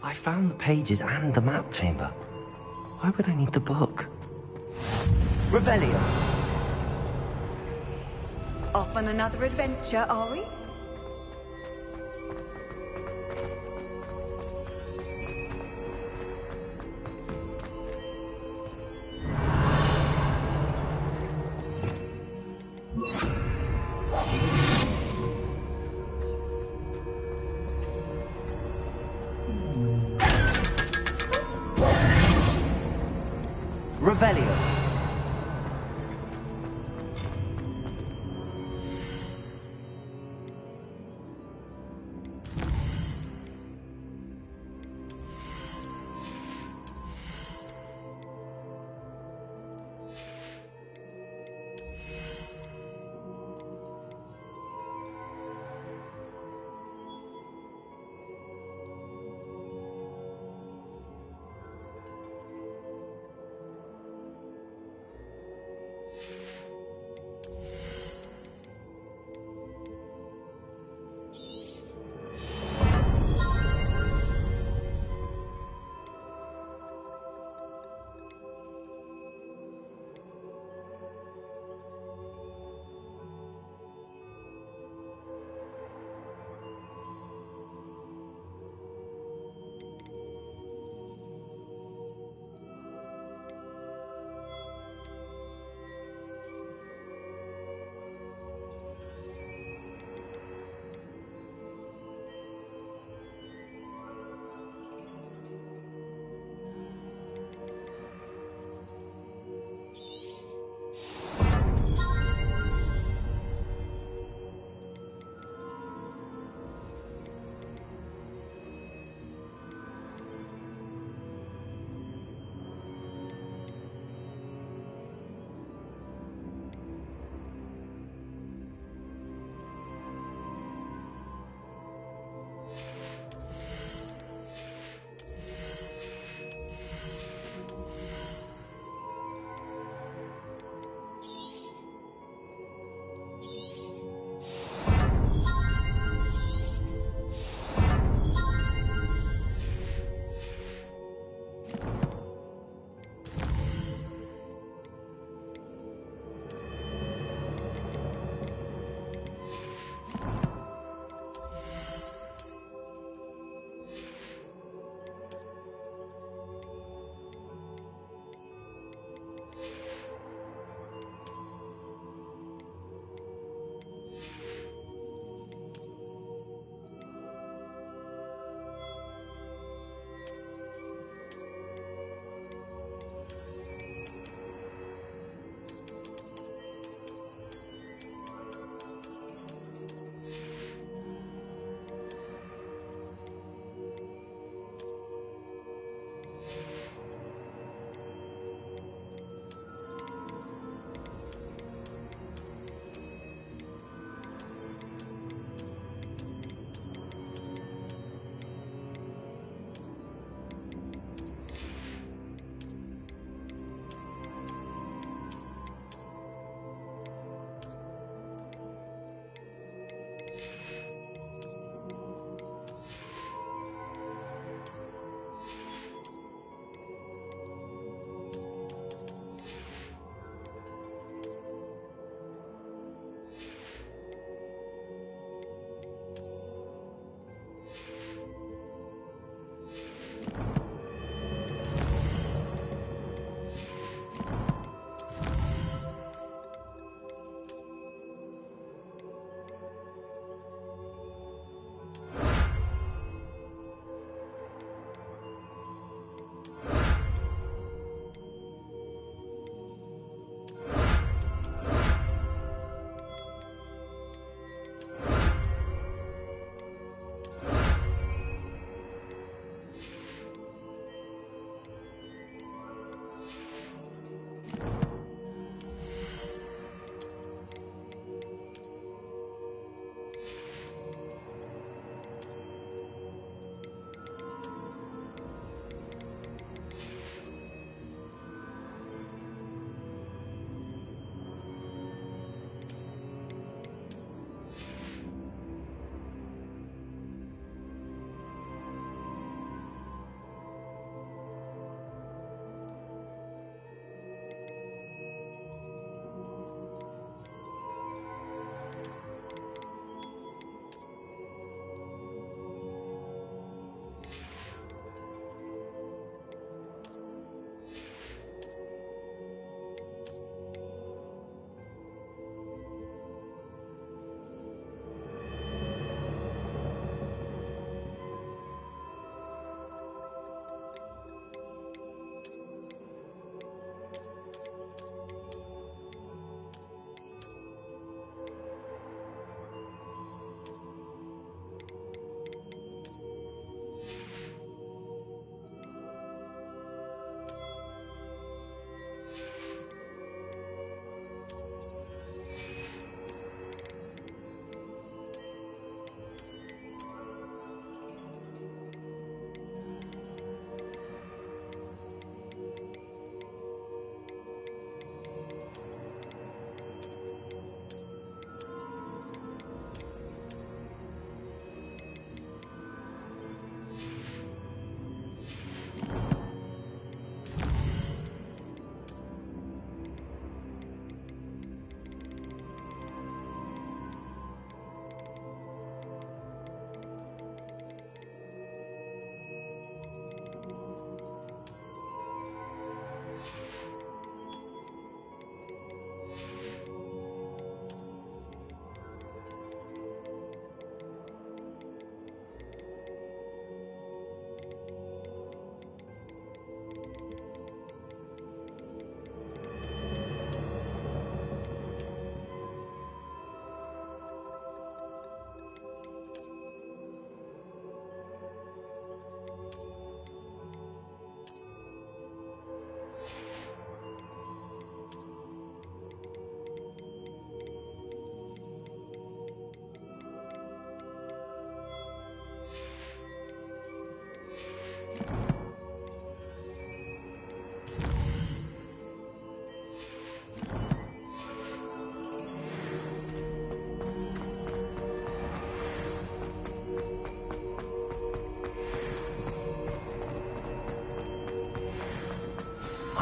I found the pages and the map chamber. Why would I need the book? Revelio. Off on another adventure, are we? Revelio.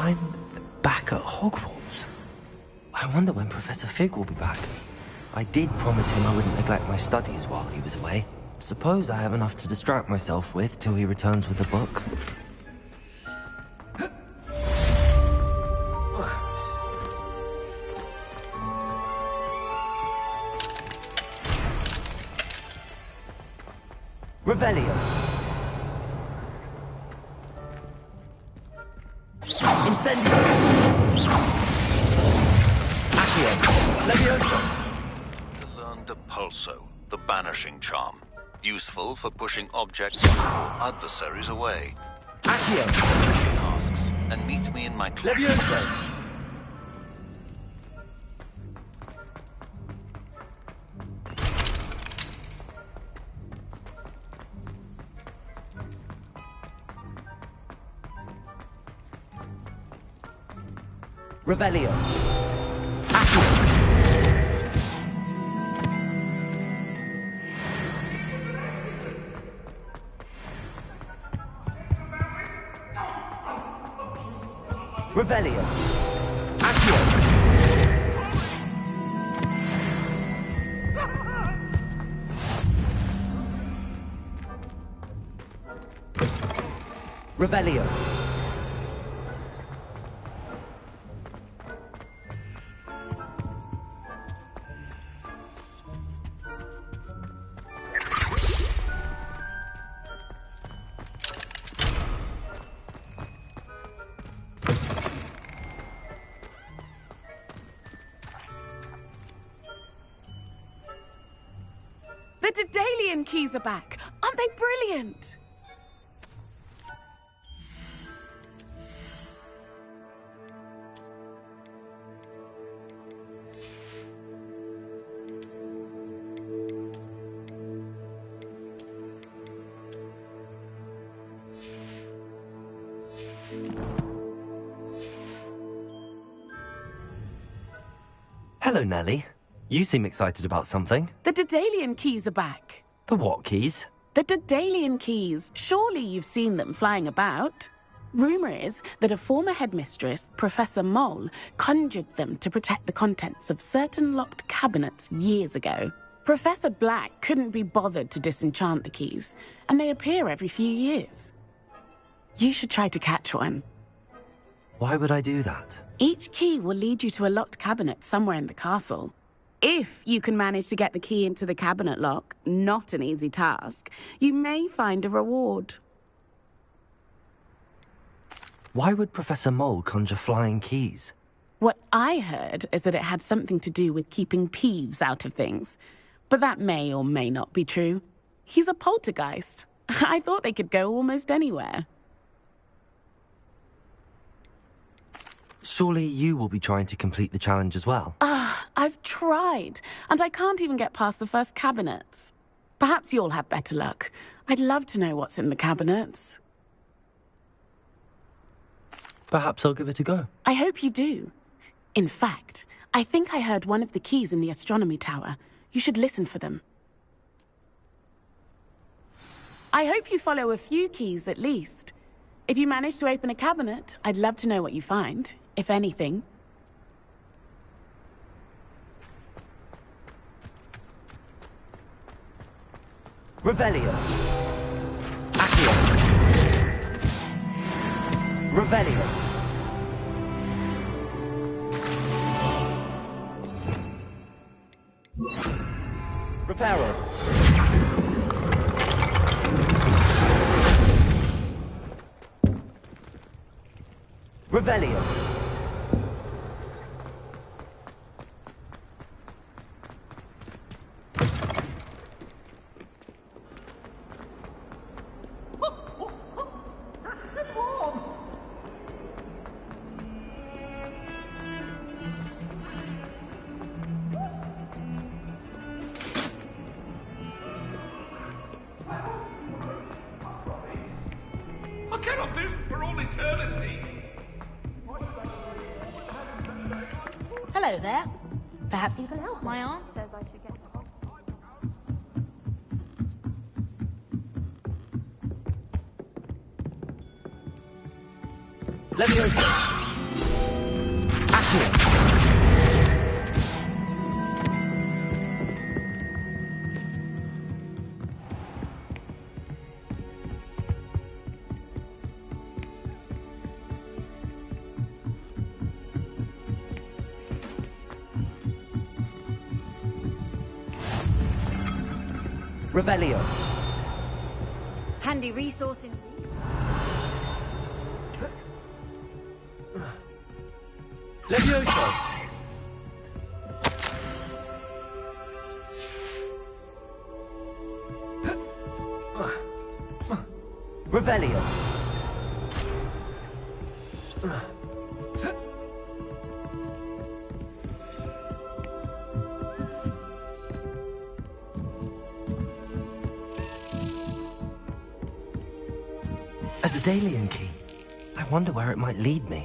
I'm back at Hogwarts. I wonder when Professor Fig will be back. I did promise him I wouldn't neglect my studies while he was away. Suppose I have enough to distract myself with till he returns with a book. Revelio. Incendio. Accio. Levioso. To learn Depulso, the banishing charm. Useful for pushing objects or adversaries away. Accio. Tasks, and meet me in my class. Levioso. Revelio. Accio. Revelio. Accio. Revelio. The Daedalian keys are back. Aren't they brilliant? Hello, Nellie. You seem excited about something. The Daedalian keys are back. The what keys? The Daedalian keys. Surely you've seen them flying about. Rumour is that a former headmistress, Professor Mole, conjured them to protect the contents of certain locked cabinets years ago. Professor Black couldn't be bothered to disenchant the keys, and they appear every few years. You should try to catch one. Why would I do that? Each key will lead you to a locked cabinet somewhere in the castle. If you can manage to get the key into the cabinet lock, not an easy task, you may find a reward. Why would Professor Mole conjure flying keys? What I heard is that it had something to do with keeping Peeves out of things. But that may or may not be true. He's a poltergeist. I thought they could go almost anywhere. Surely you will be trying to complete the challenge as well. I've tried, and I can't even get past the first cabinets. Perhaps you'll have better luck. I'd love to know what's in the cabinets. Perhaps I'll give it a go. I hope you do. In fact, I think I heard one of the keys in the astronomy tower. You should listen for them. I hope you follow a few keys at least. If you manage to open a cabinet, I'd love to know what you find, if anything. Revelio. Accio. Revelio. Reparo. Revelio. I cannot live for all eternity. Hello there. Perhaps you can help. My aunt says I should get Leviosa. Revelio. Handy resource in... Levioso. Revelio. A Daedalian key. I wonder where it might lead me.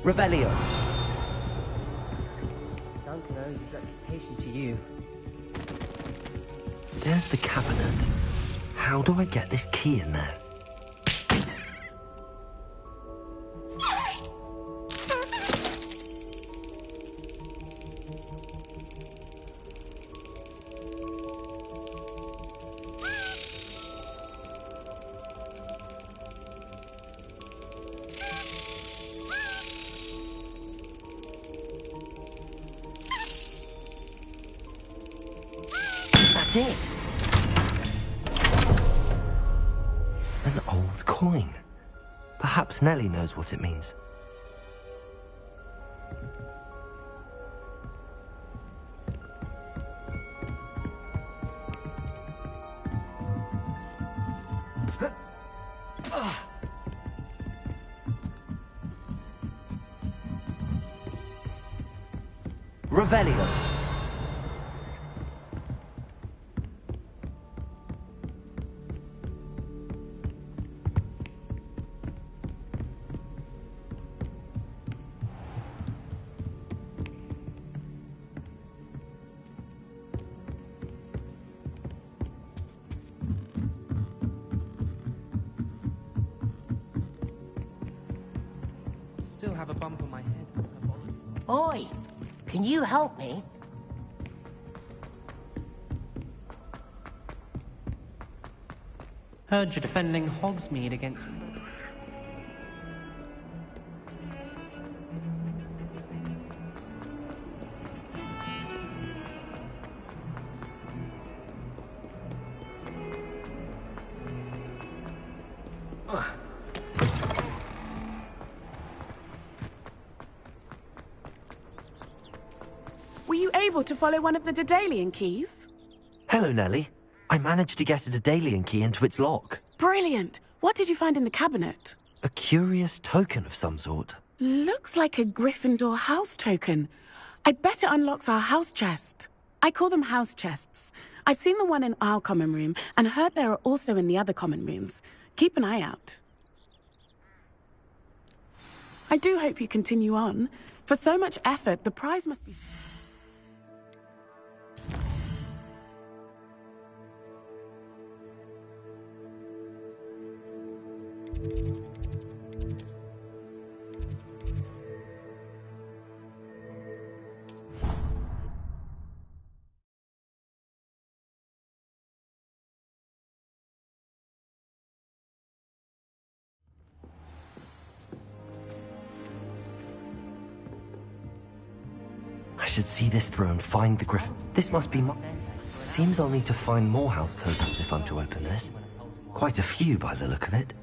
Revelio. Duncan owes his reputation to you. There's the cabinet. How do I get this key in there? That's it. An old coin. Perhaps Nellie knows what it means. Revelio. Still have a bump on my head. Oi! Can you help me? Heard you're defending Hogsmeade against... Were you able to follow one of the Daedalian keys? Hello, Nellie. I managed to get a Daedalian key into its lock. Brilliant! What did you find in the cabinet? A curious token of some sort. Looks like a Gryffindor house token. I bet it unlocks our house chest. I call them house chests. I've seen the one in our common room and heard there are also in the other common rooms. Keep an eye out. I do hope you continue on. For so much effort, the prize must be... I should see this through and find the Griffin. This must be my... Seems I'll need to find more house tokens if I'm to open this. Quite a few by the look of it.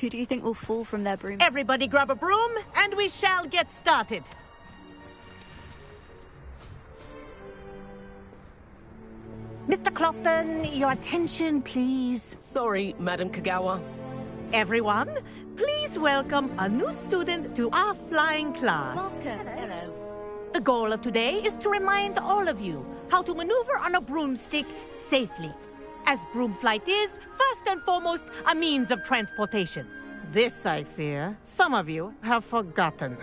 Who do you think will fall from their broom? Everybody grab a broom, and we shall get started. Mr. Clopton, your attention, please. Sorry, Madam Kagawa. Everyone, please welcome a new student to our flying class. Welcome. Hello. The goal of today is to remind all of you how to maneuver on a broomstick safely, as broom flight is, first and foremost, a means of transportation. This, I fear, some of you have forgotten.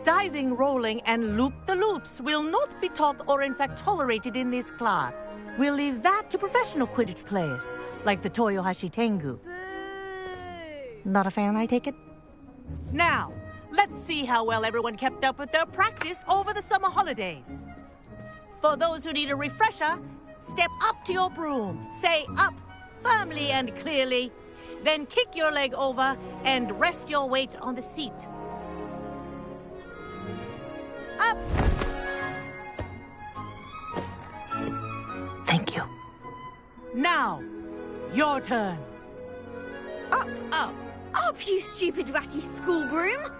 Diving, rolling, and loop-the-loops will not be taught or in fact tolerated in this class. We'll leave that to professional Quidditch players, like the Toyohashi Tengu. Not a fan, I take it? Now, let's see how well everyone kept up with their practice over the summer holidays. For those who need a refresher, step up to your broom, say up firmly and clearly, then kick your leg over and rest your weight on the seat. Up! Thank you. Now, your turn. Up! Up! Up, you stupid ratty school broom!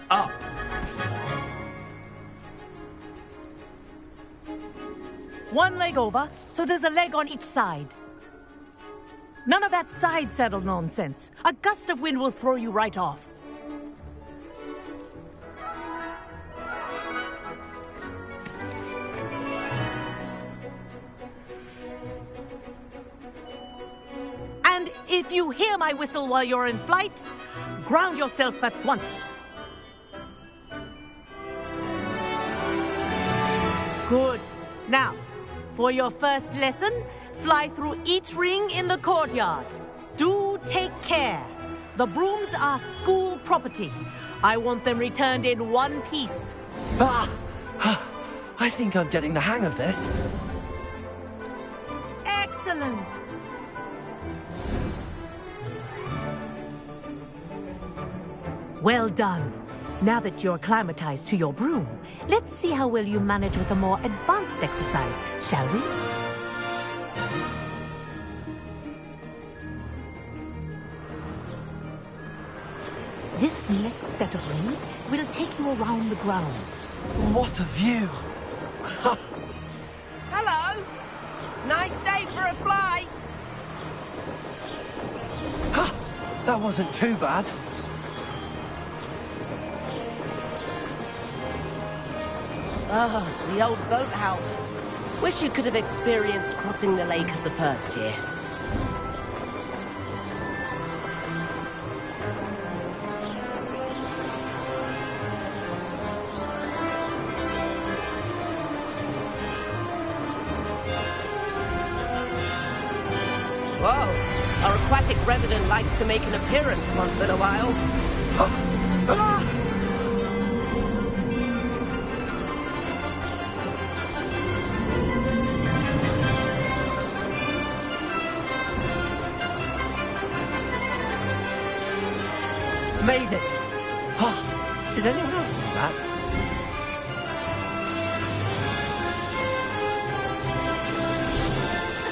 up. One leg over, so there's a leg on each side. None of that side saddle nonsense. A gust of wind will throw you right off. And if you hear my whistle while you're in flight, ground yourself at once. Good. Now, for your first lesson, fly through each ring in the courtyard. Do take care. The brooms are school property. I want them returned in one piece. I think I'm getting the hang of this. Excellent. Well done. Now that you're acclimatized to your broom, let's see how well you manage with a more advanced exercise, shall we? This next set of rings will take you around the grounds. What a view! Hello! Nice day for a flight! That wasn't too bad. The old boathouse. Wish you could have experienced crossing the lake as a first year. Whoa! Our aquatic resident likes to make an appearance once in a while. Made it! Oh, did anyone else see that?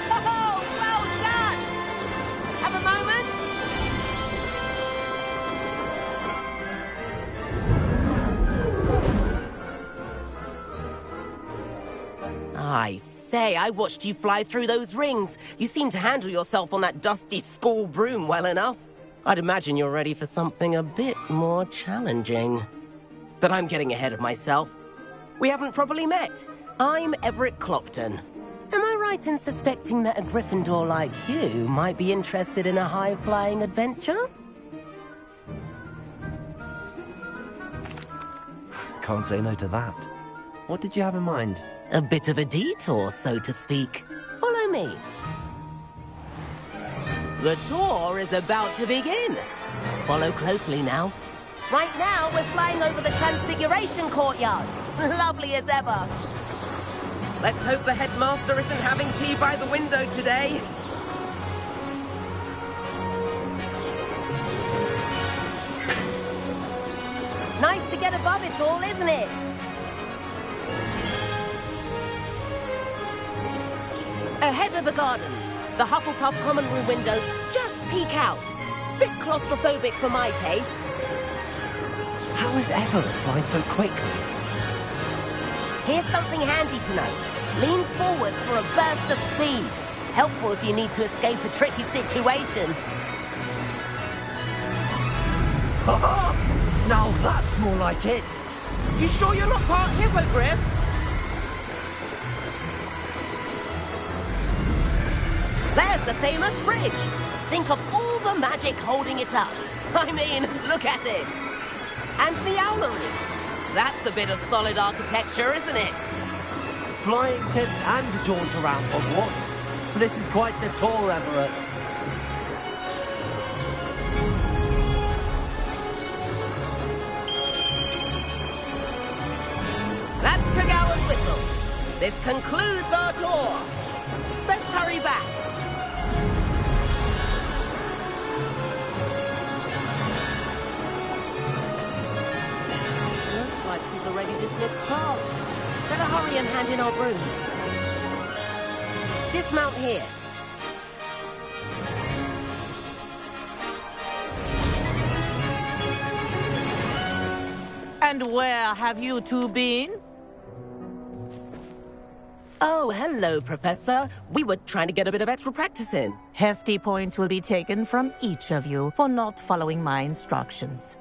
Oh, well done! Have a moment? I say, I watched you fly through those rings. You seem to handle yourself on that dusty school broom well enough. I'd imagine you're ready for something a bit more challenging. But I'm getting ahead of myself. We haven't properly met. I'm Everett Clopton. Am I right in suspecting that a Gryffindor like you might be interested in a high-flying adventure? Can't say no to that. What did you have in mind? A bit of a detour, so to speak. Follow me. The tour is about to begin. Follow closely now. Right now, we're flying over the Transfiguration Courtyard. Lovely as ever. Let's hope the headmaster isn't having tea by the window today. Nice to get above it all, isn't it? Ahead of the gardens. The Hufflepuff common room windows just peek out. Bit claustrophobic for my taste. How is Everett flying so quickly? Here's something handy to note. Lean forward for a burst of speed. Helpful if you need to escape a tricky situation. Now that's more like it. You sure you're not part hippogriff? There's the famous bridge. Think of all the magic holding it up. I mean, look at it. And the owlery. That's a bit of solid architecture, isn't it? Flying tips and a jaunt around Hogwarts. This is quite the tour, Everett. That's Kagawa's whistle. This concludes our tour. Best hurry back. Looks like she's already dismissed class. Better hurry and hand in our brooms. Dismount here. And where have you two been? Oh, hello, Professor. We were trying to get a bit of extra practice in. Hefty points will be taken from each of you for not following my instructions.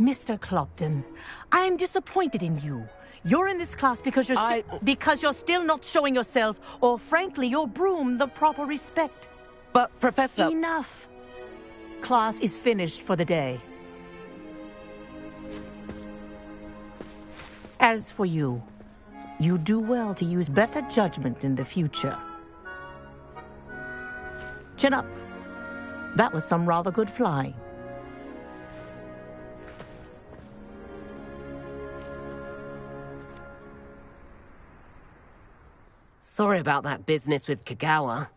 Mr. Clopton, I'm disappointed in you. You're in this class because you're still not showing yourself, or frankly, your broom, the proper respect. But, Professor... Enough. Class is finished for the day. As for you, you do well to use better judgment in the future. Chin up. That was some rather good flying. Sorry about that business with Kagawa,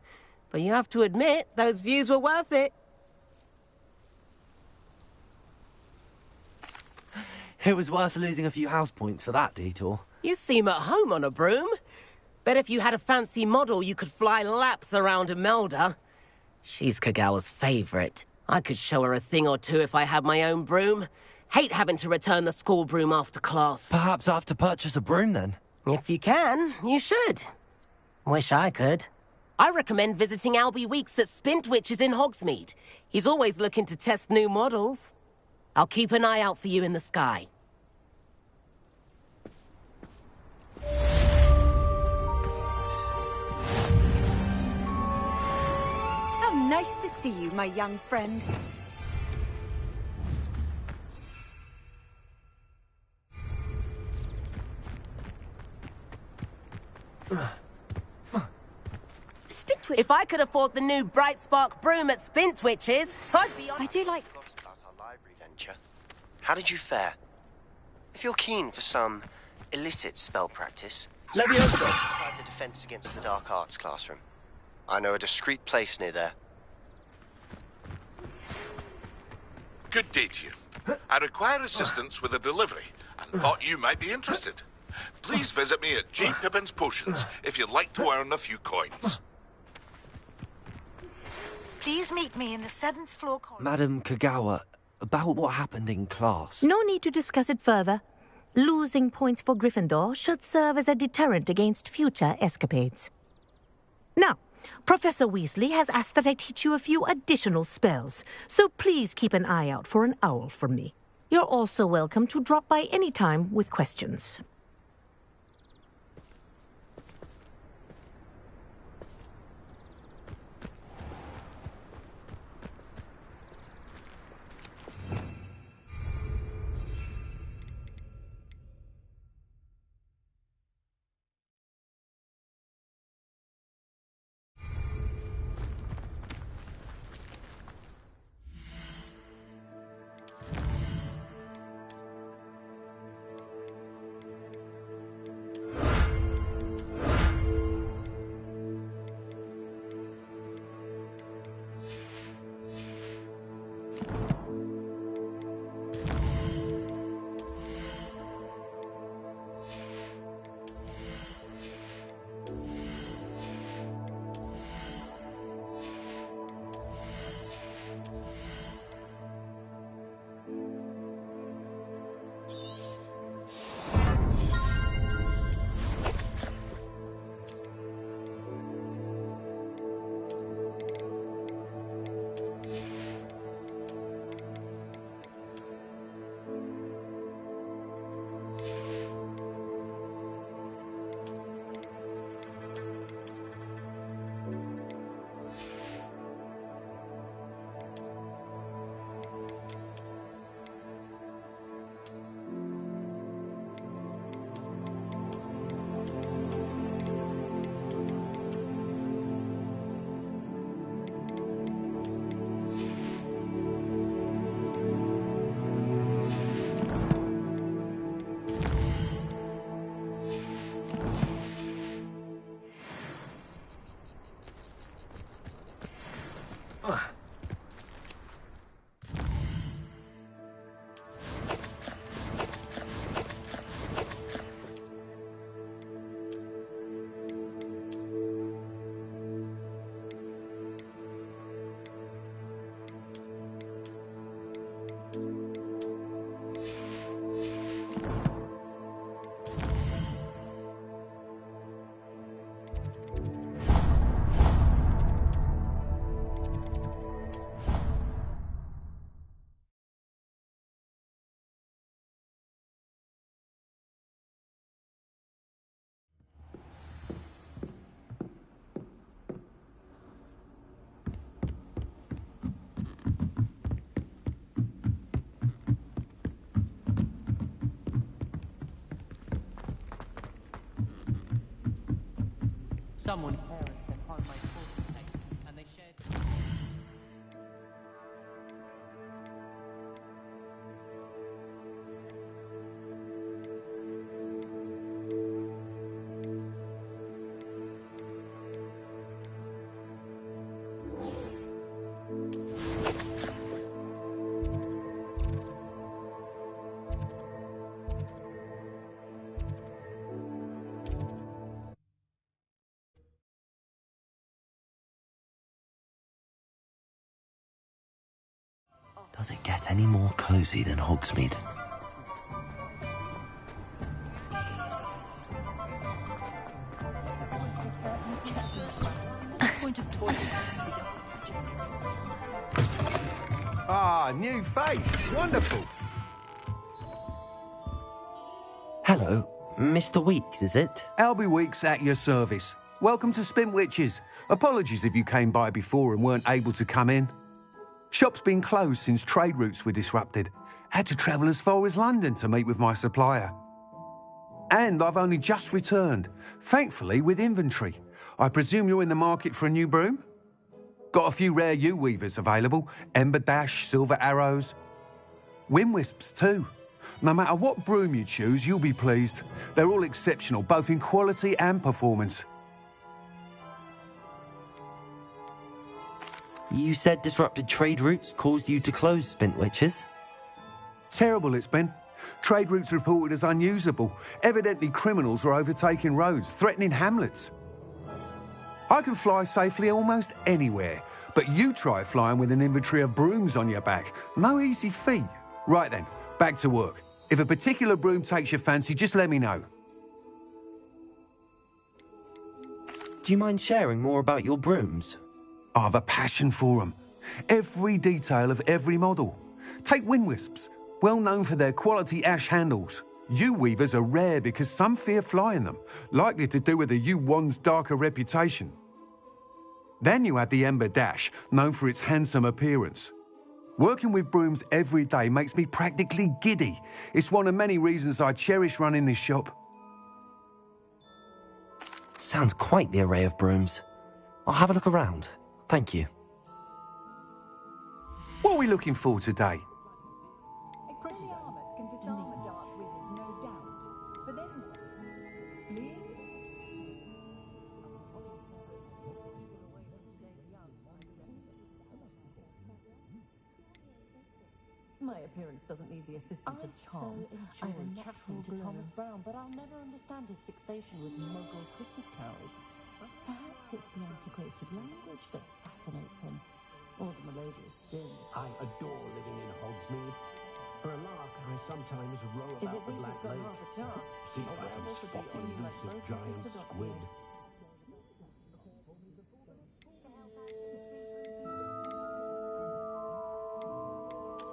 but you have to admit, those views were worth it. It was worth losing a few house points for that detour. You seem at home on a broom. Bet if you had a fancy model, you could fly laps around Imelda. She's Kagawa's favorite. I could show her a thing or two if I had my own broom. Hate having to return the school broom after class. Perhaps I have to purchase a broom then? If you can, you should. Wish I could. I recommend visiting Albie Weeks at Spintwitches in Hogsmeade. He's always looking to test new models. I'll keep an eye out for you in the sky. How nice to see you, my young friend. Spintwitch. If I could afford the new Bright Spark broom at Spintwitches, I'd be on... I do like... About our library venture. How did you fare? If you're keen for some illicit spell practice, Levioso! inside the Defense Against the Dark Arts classroom. I know a discreet place near there. Good day to you. I require assistance with a delivery and thought you might be interested. Please visit me at J. Pippin's Potions if you'd like to earn a few coins. Please meet me in the 7th floor corridor. Madam Kagawa, about what happened in class. No need to discuss it further. Losing points for Gryffindor should serve as a deterrent against future escapades. Now, Professor Weasley has asked that I teach you a few additional spells, so please keep an eye out for an owl from me. You're also welcome to drop by any time with questions. Someone parents upon my school night, and they shared. Does it get any more cosy than Hogsmeade? Point of toilet. Ah, new face. Wonderful. Hello, Mr. Weeks, is it? Albie Weeks at your service. Welcome to Spintwitches. Apologies if you came by before and weren't able to come in. Shop's been closed since trade routes were disrupted. Had to travel as far as London to meet with my supplier. And I've only just returned, thankfully with inventory. I presume you're in the market for a new broom? Got a few rare U-weavers available. Ember Dash, Silver Arrows. Wind Wisps too. No matter what broom you choose, you'll be pleased. They're all exceptional, both in quality and performance. You said disrupted trade routes caused you to close Spintwitches? Terrible it's been. Trade routes reported as unusable. Evidently criminals were overtaking roads, threatening hamlets. I can fly safely almost anywhere, but you try flying with an inventory of brooms on your back. No easy feat. Right then, back to work. If a particular broom takes your fancy, just let me know. Do you mind sharing more about your brooms? I have a passion for them. Every detail of every model. Take Wind Wisps, well known for their quality ash handles. U-weavers are rare because some fear flying them, likely to do with the U-wand's darker reputation. Then you have the Ember Dash, known for its handsome appearance. Working with brooms every day makes me practically giddy. It's one of many reasons I cherish running this shop. Sounds quite the array of brooms. I'll have a look around. Thank you. What are we looking for today? My appearance doesn't need the assistance of charms. I'm a natural to Thomas Brown, but I'll never understand his fixation with Muggle Christmas carols. Perhaps it's the antiquated language that fascinates him, or the melodious din. I adore living in Hogsmeade. For a lark, I sometimes row about the Black Lake. See if I can spot the elusive giant squid.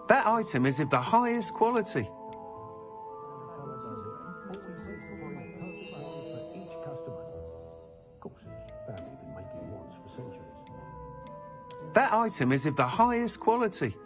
That item is of the highest quality. That item is of the highest quality.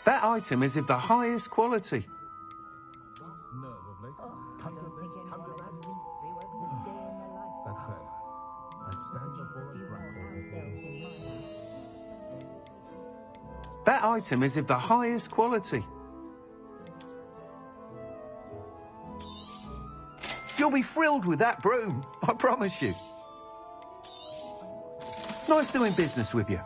That item is of the highest quality. That item is of the highest quality. You'll be thrilled with that broom, I promise you. Nice doing business with you.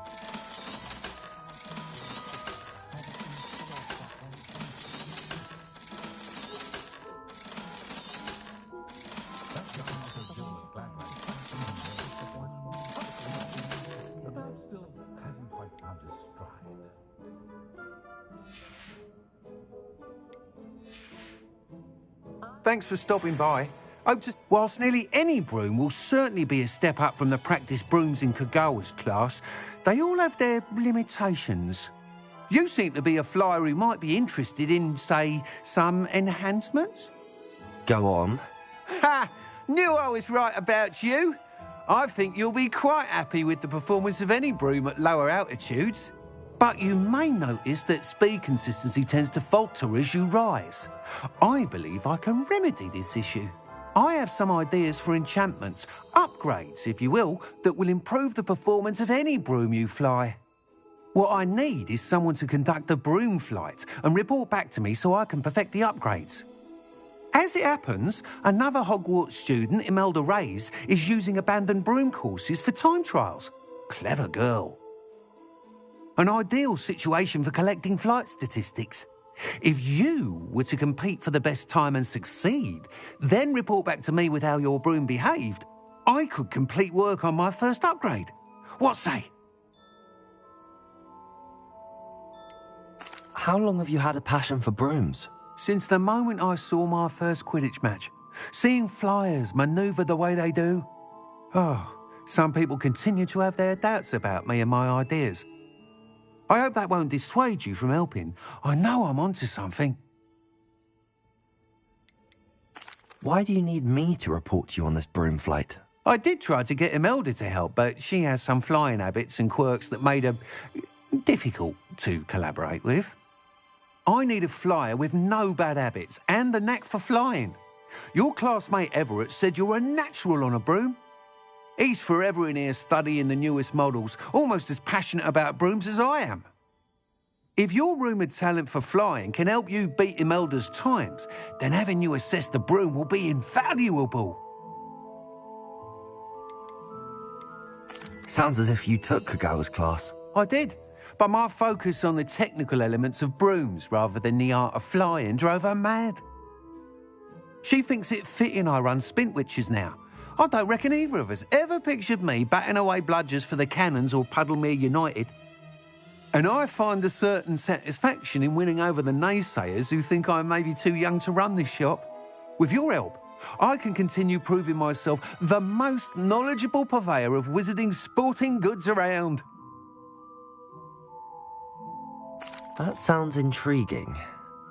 Thanks for stopping by. Whilst nearly any broom will certainly be a step up from the practice brooms in Kagawa's class, they all have their limitations. You seem to be a flyer who might be interested in, say, some enhancements? Go on. Ha! Knew I was right about you. I think you'll be quite happy with the performance of any broom at lower altitudes. But you may notice that speed consistency tends to falter as you rise. I believe I can remedy this issue. I have some ideas for enchantments, upgrades, if you will, that will improve the performance of any broom you fly. What I need is someone to conduct a broom flight and report back to me so I can perfect the upgrades. As it happens, another Hogwarts student, Imelda Reyes, is using abandoned broom courses for time trials. Clever girl. An ideal situation for collecting flight statistics. If you were to compete for the best time and succeed, then report back to me with how your broom behaved, I could complete work on my first upgrade. What say? How long have you had a passion for brooms? Since the moment I saw my first Quidditch match. Seeing flyers manoeuvre the way they do. Oh, some people continue to have their doubts about me and my ideas. I hope that won't dissuade you from helping. I know I'm onto something. Why do you need me to report to you on this broom flight? I did try to get Imelda to help, but she has some flying habits and quirks that made her difficult to collaborate with. I need a flyer with no bad habits and the knack for flying. Your classmate Everett said you're a natural on a broom. He's forever in here studying the newest models, almost as passionate about brooms as I am. If your rumoured talent for flying can help you beat Imelda's times, then having you assess the broom will be invaluable. Sounds as if you took Kagawa's class. I did, but my focus on the technical elements of brooms rather than the art of flying drove her mad. She thinks it fitting I run Spintwitches now. I don't reckon either of us ever pictured me batting away bludgers for the Cannons or Puddlemere United. And I find a certain satisfaction in winning over the naysayers who think I may be too young to run this shop. With your help, I can continue proving myself the most knowledgeable purveyor of wizarding sporting goods around. That sounds intriguing.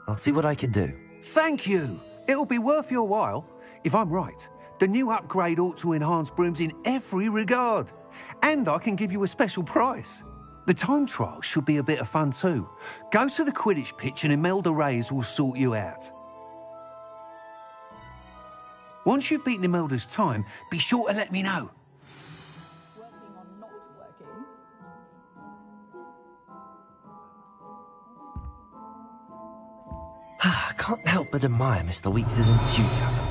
I'll see what I can do. Thank you. It'll be worth your while. If I'm right, the new upgrade ought to enhance brooms in every regard. And I can give you a special price. The time trial should be a bit of fun too. Go to the Quidditch pitch and Imelda Reyes will sort you out. Once you've beaten Imelda's time, be sure to let me know. I can't help but admire Mr. Weeks' enthusiasm.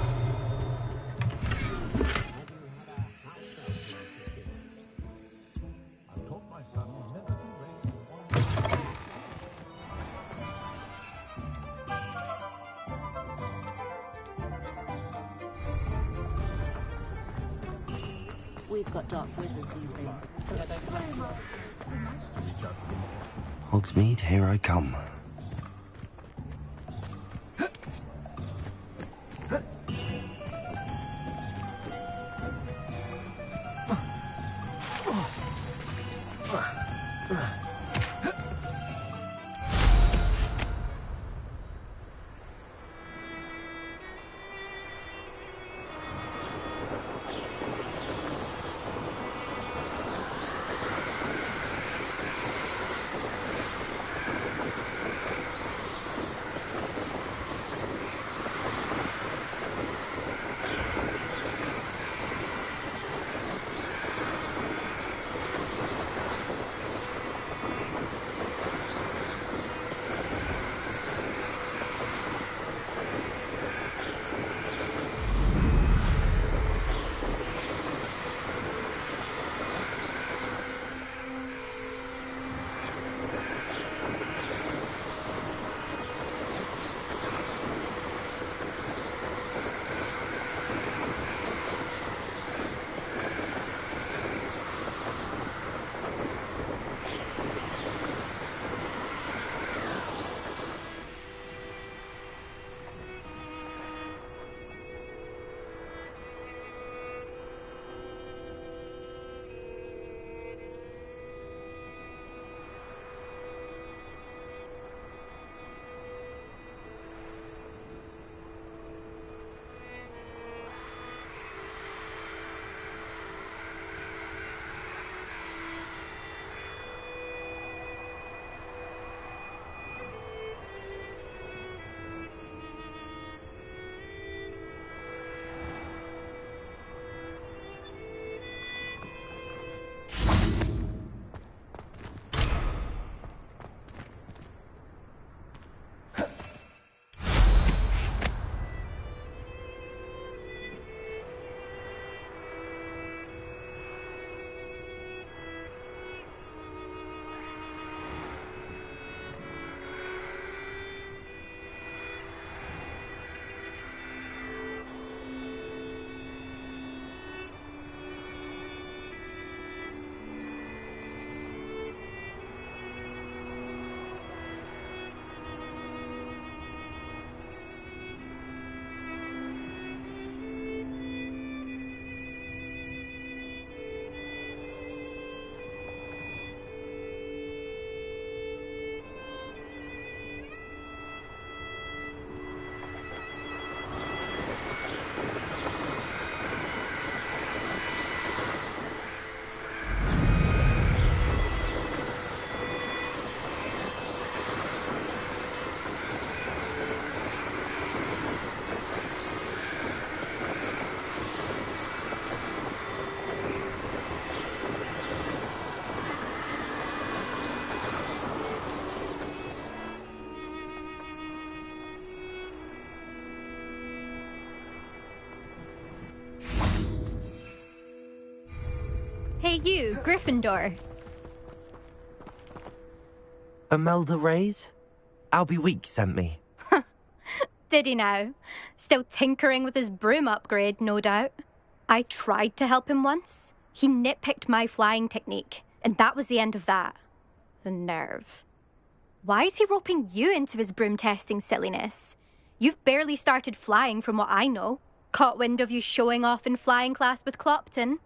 We've got dark wizards, evening. Hogsmeade, here I come. Hey, you, Gryffindor. Imelda Reyes? Albie Weeks sent me. Did he now? Still tinkering with his broom upgrade, no doubt. I tried to help him once. He nitpicked my flying technique, and that was the end of that. The nerve. Why is he roping you into his broom testing silliness? You've barely started flying from what I know. Caught wind of you showing off in flying class with Clopton.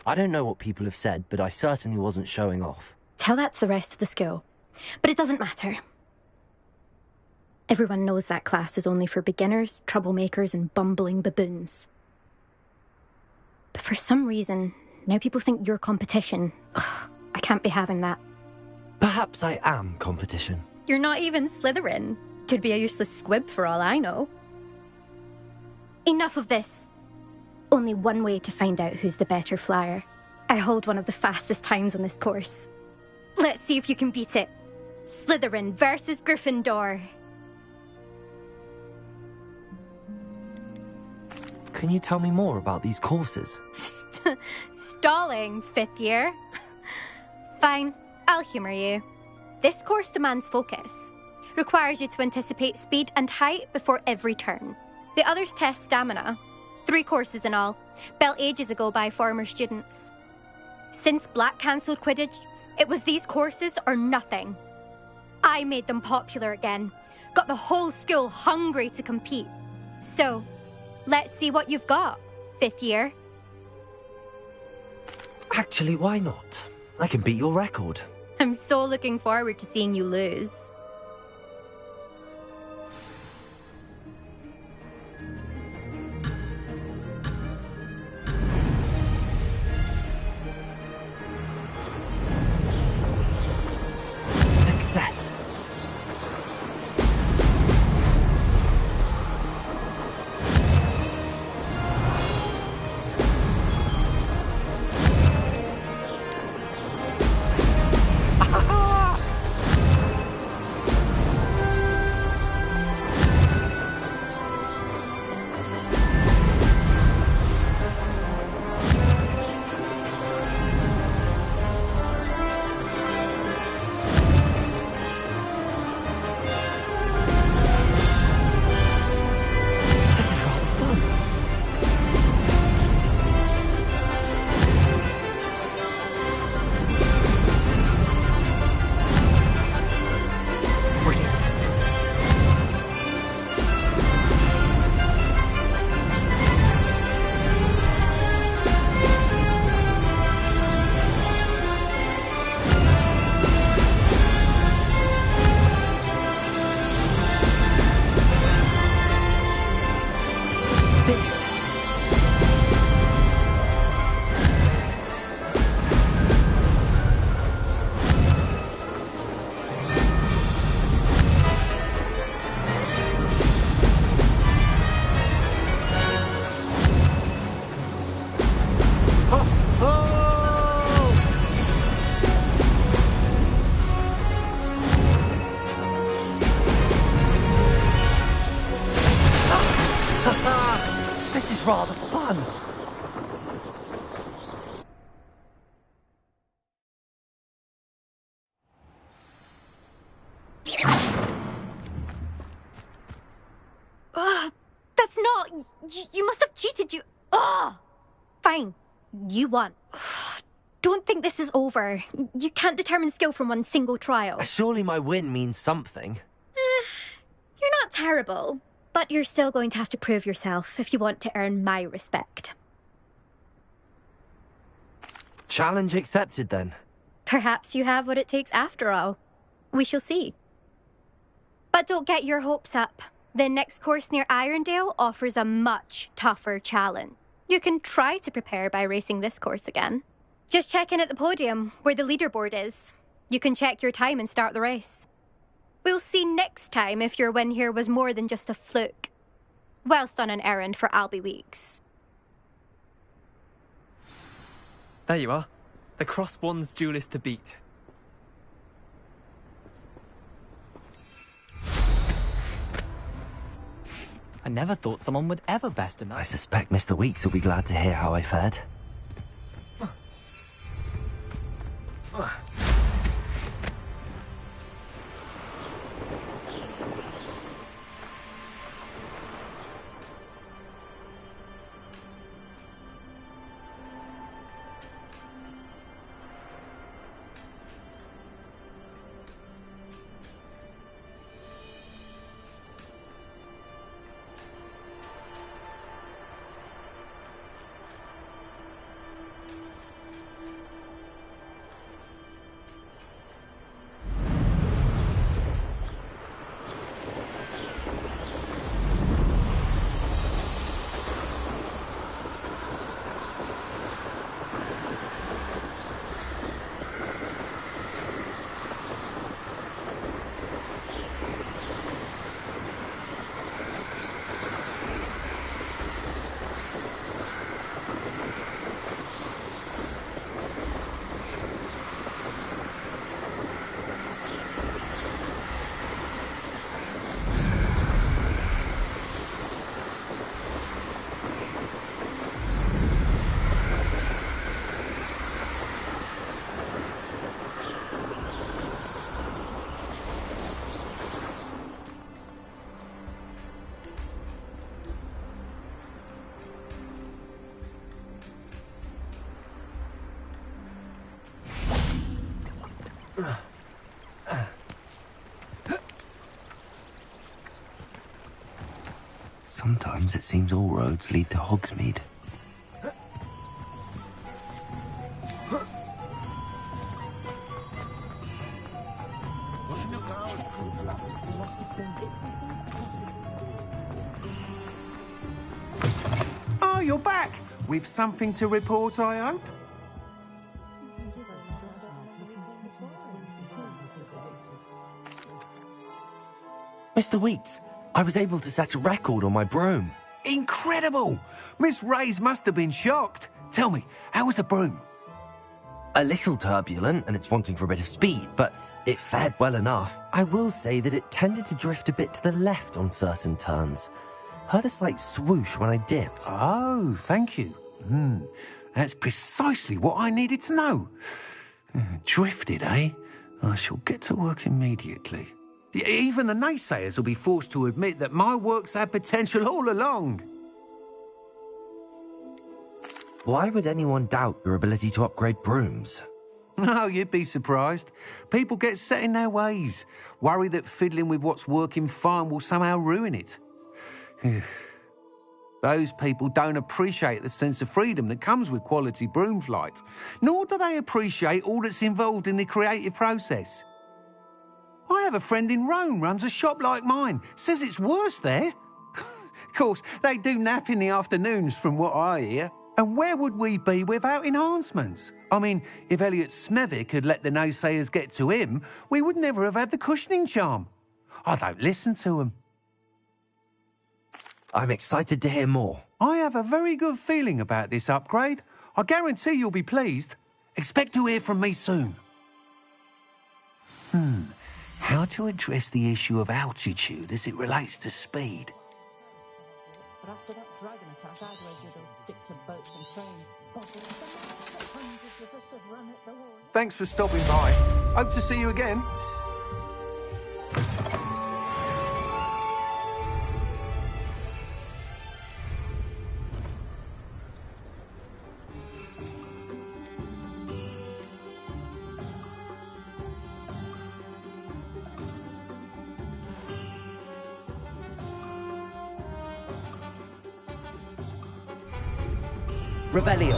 I don't know what people have said, but I certainly wasn't showing off. Tell that to the rest of the school. But it doesn't matter. Everyone knows that class is only for beginners, troublemakers, and bumbling baboons. But for some reason, now people think you're competition. Ugh, I can't be having that. Perhaps I am competition. You're not even Slytherin. Could be a useless squib for all I know. Enough of this. Only one way to find out who's the better flyer. I hold one of the fastest times on this course. Let's see if you can beat it. Slytherin versus Gryffindor. Can you tell me more about these courses? Stalling, 5th year. Fine, I'll humour you. This course demands focus. Requires you to anticipate speed and height before every turn. The others test stamina. 3 courses in all, built ages ago by former students. Since Black cancelled Quidditch, it was these courses or nothing. I made them popular again. Got the whole school hungry to compete. So, let's see what you've got, 5th year. Actually, why not? I can beat your record. I'm so looking forward to seeing you lose. Success. This is rather fun. That's not... You must have cheated, you... Fine. You won. Don't think this is over. You can't determine skill from one single trial. Surely my win means something. You're not terrible, but you're still going to have to prove yourself if you want to earn my respect. Challenge accepted, then. Perhaps you have what it takes after all. We shall see. But don't get your hopes up. The next course near Irondale offers a much tougher challenge. You can try to prepare by racing this course again. Just check in at the podium, where the leaderboard is. You can check your time and start the race. We'll see next time if your win here was more than just a fluke. Whilst on an errand for Albie Weeks. There you are. The Crosswands duelist to beat. A never thought someone would ever best him. I suspect Mr. Weeks will be glad to hear how I fared. Sometimes it seems all roads lead to Hogsmeade. Oh, you're back! With something to report, I hope? Mr. Weeks, I was able to set a record on my broom. Incredible! Miss Reyes must have been shocked. Tell me, how was the broom? A little turbulent, and it's wanting for a bit of speed, but it fared well enough. I will say that it tended to drift a bit to the left on certain turns. Heard a slight swoosh when I dipped. Oh, thank you. That's precisely what I needed to know. Drifted, eh? I shall get to work immediately. Even the naysayers will be forced to admit that my work's had potential all along. Why would anyone doubt your ability to upgrade brooms? No, you'd be surprised. People get set in their ways, worry that fiddling with what's working fine will somehow ruin it. Those people don't appreciate the sense of freedom that comes with quality broom flight, nor do they appreciate all that's involved in the creative process. I have a friend in Rome runs a shop like mine, says it's worse there. Of course, they do nap in the afternoons from what I hear. And where would we be without enhancements? I mean, if Elliot Smethwick had let the naysayers get to him, we would never have had the cushioning charm. I don't listen to them. I'm excited to hear more. I have a very good feeling about this upgrade. I guarantee you'll be pleased. Expect to hear from me soon. How to address the issue of altitude as it relates to speed? But after that dragon attack, I'd wager they'll stick to boats and trains. Hundreds of us have run at the wall. Thanks for stopping by. Hope to see you again. Revelio.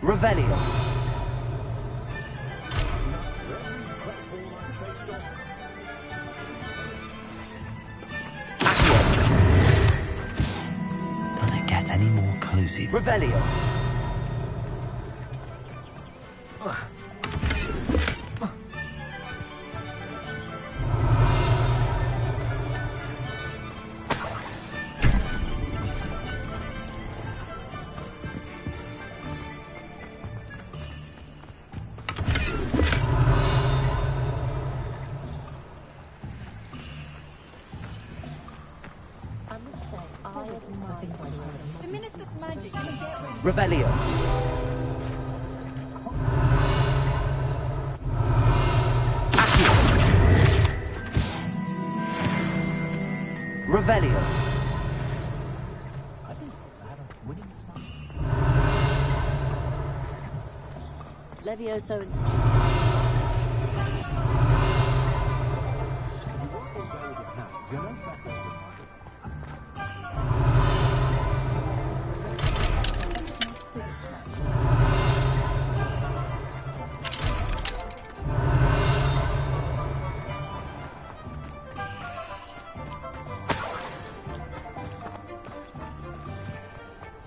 Revelio. any more cozy. Revelio. The Minister of Magic will get rid of Revelio. Revelio. Levioso and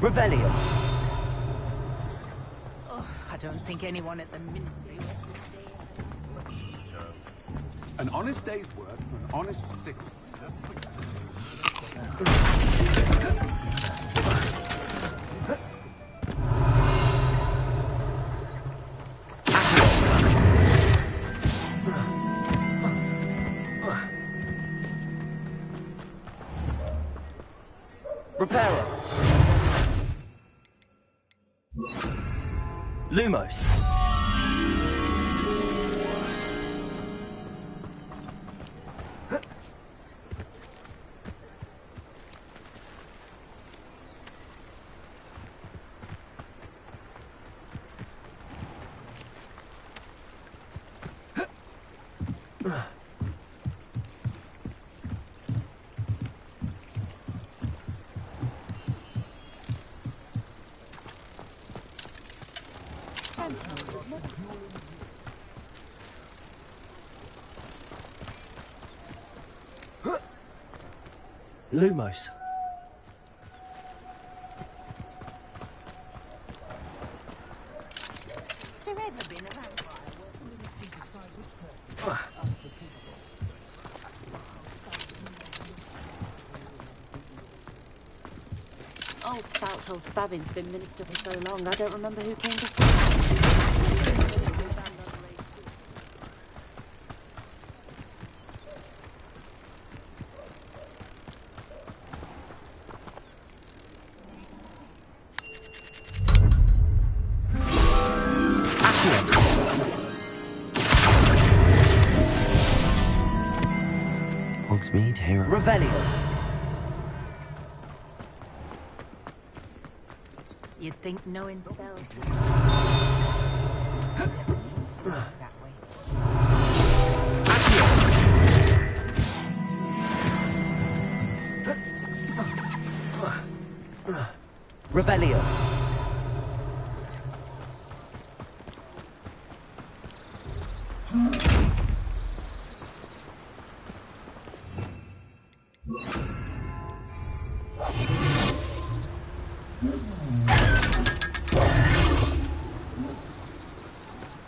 Revelio. Oh, I don't think anyone at the Ministry. An honest day's work for an honest sick. Reparo. Lumos. Lumos. Old Spouthole Spavin's been minister for so long, I don't remember who came before. Hogsmeade, hero. Revelio. You'd think knowing spells. That way. Revelio.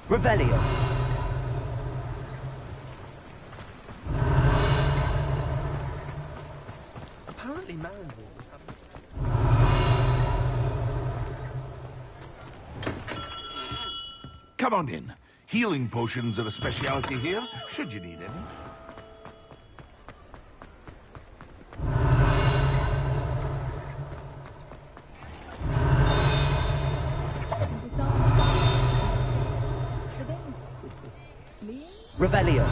Revelio. Apparently Marinville was Come on in. Healing potions are a specialty here, should you need any. Revelio.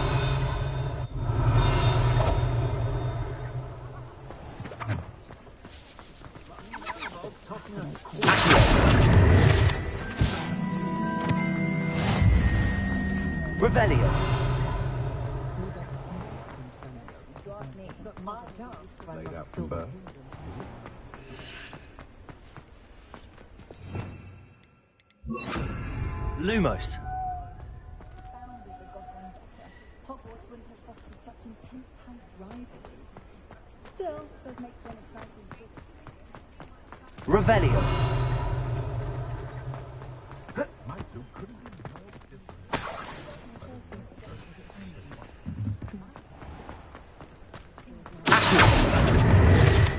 Revelio. Laid out from birth. Lumos. Hogwarts wouldn't have fostered such intense house rivalries. Still, does make for an exciting book. Revelio.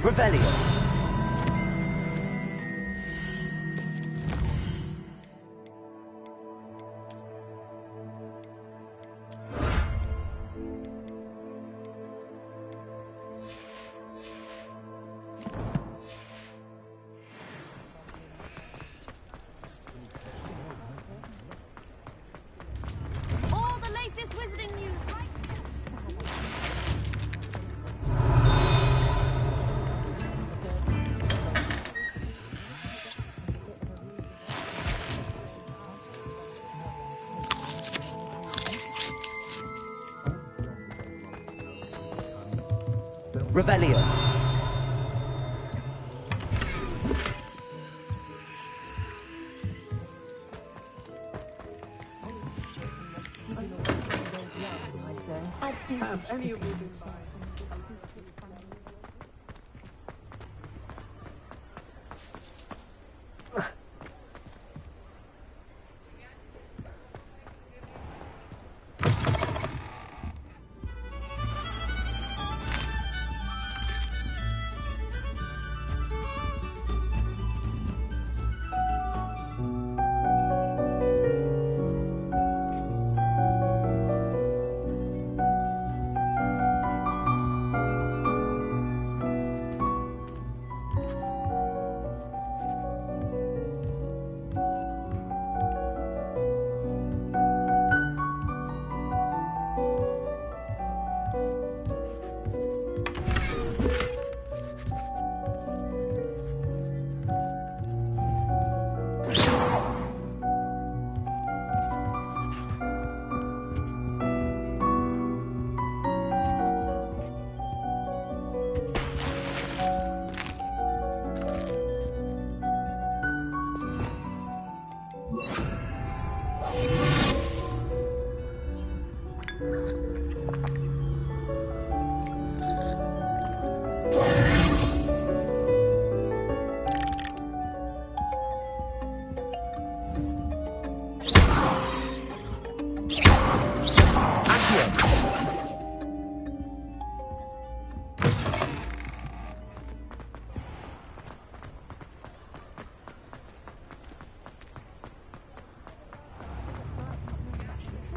Revelio. All the latest wizarding news right here. Revelio. Have any of you been by?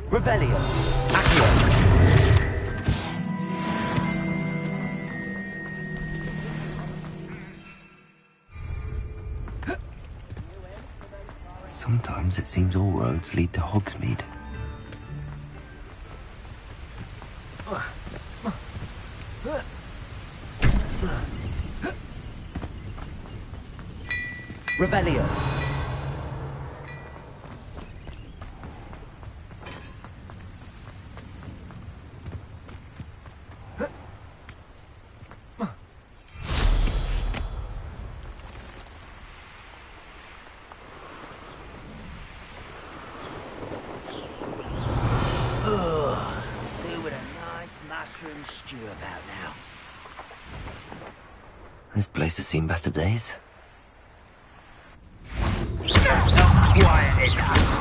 Revelio. Accio. Sometimes it seems all roads lead to Hogsmeade. Revelio. Do with a nice mushroom stew about now. This place has seen better days. Quiet enough.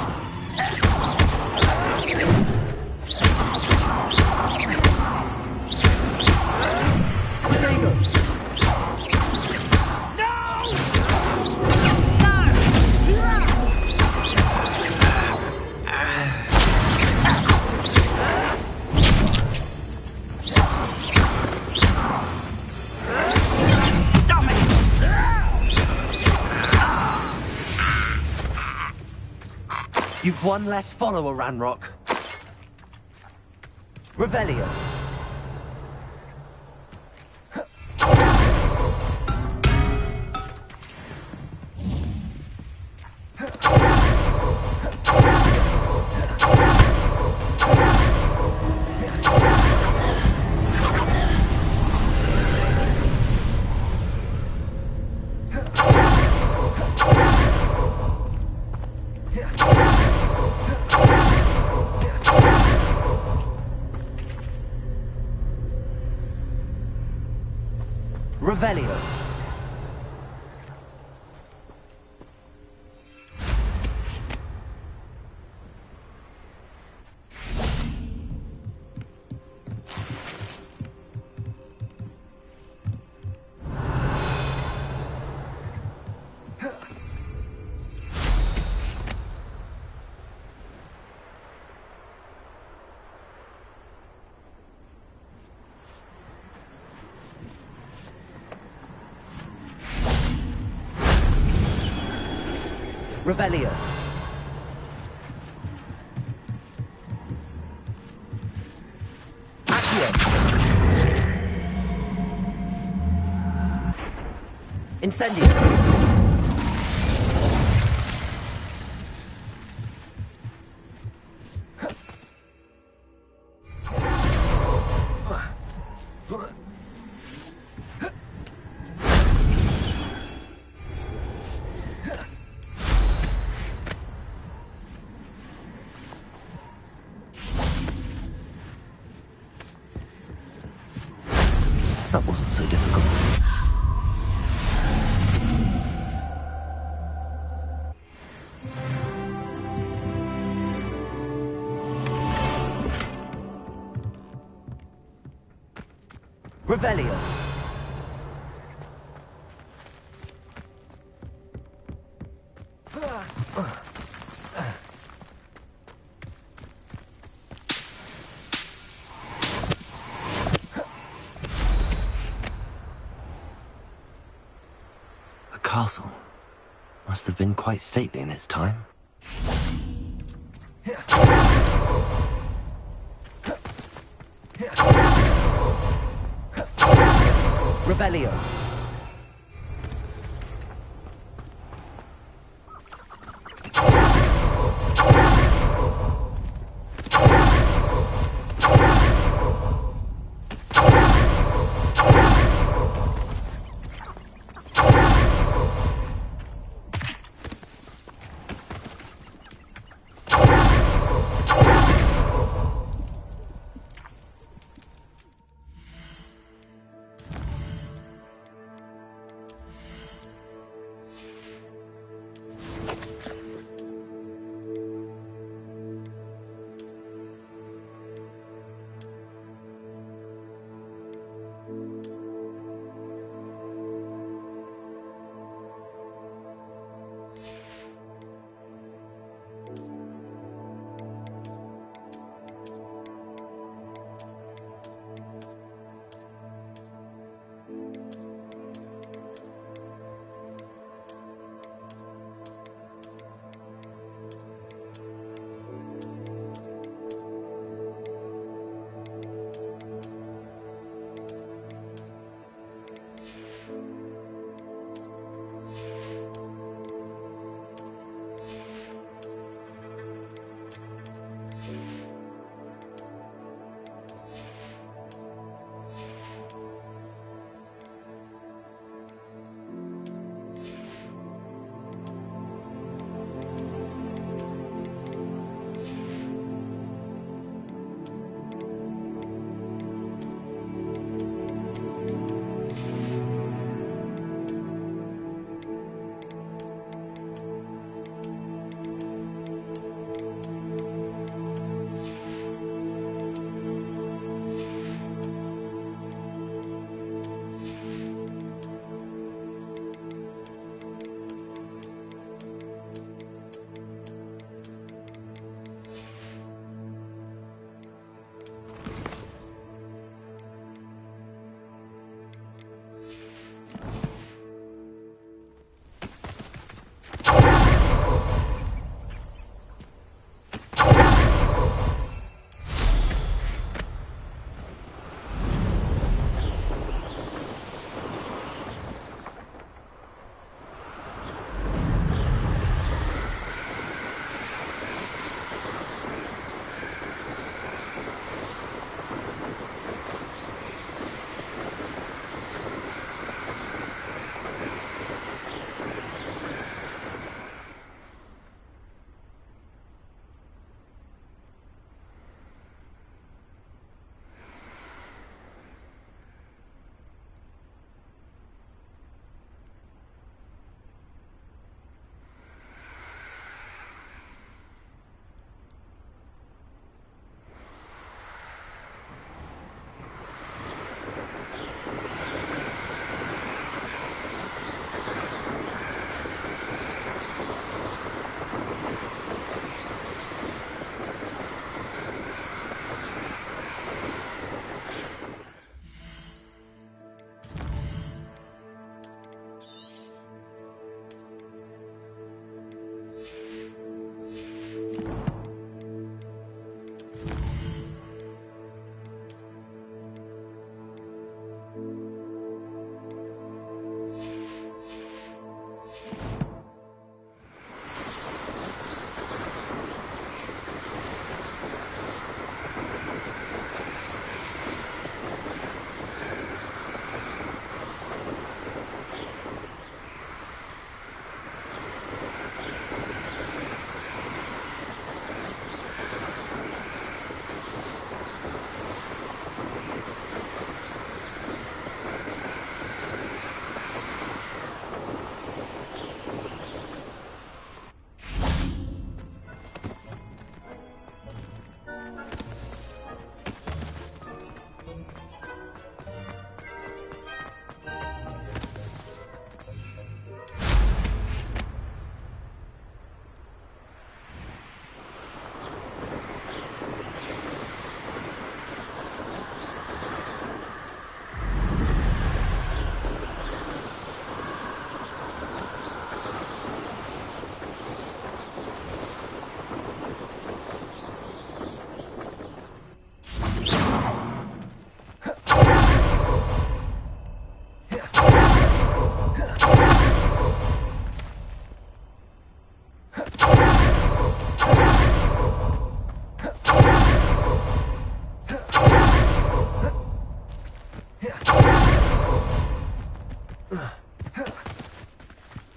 You've one less follower, Ranrock. Revelio. Revelio. Accio. Incendio. That wasn't so difficult. Revelio. The castle must have been quite stately in its time. Revelio.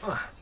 Ugh.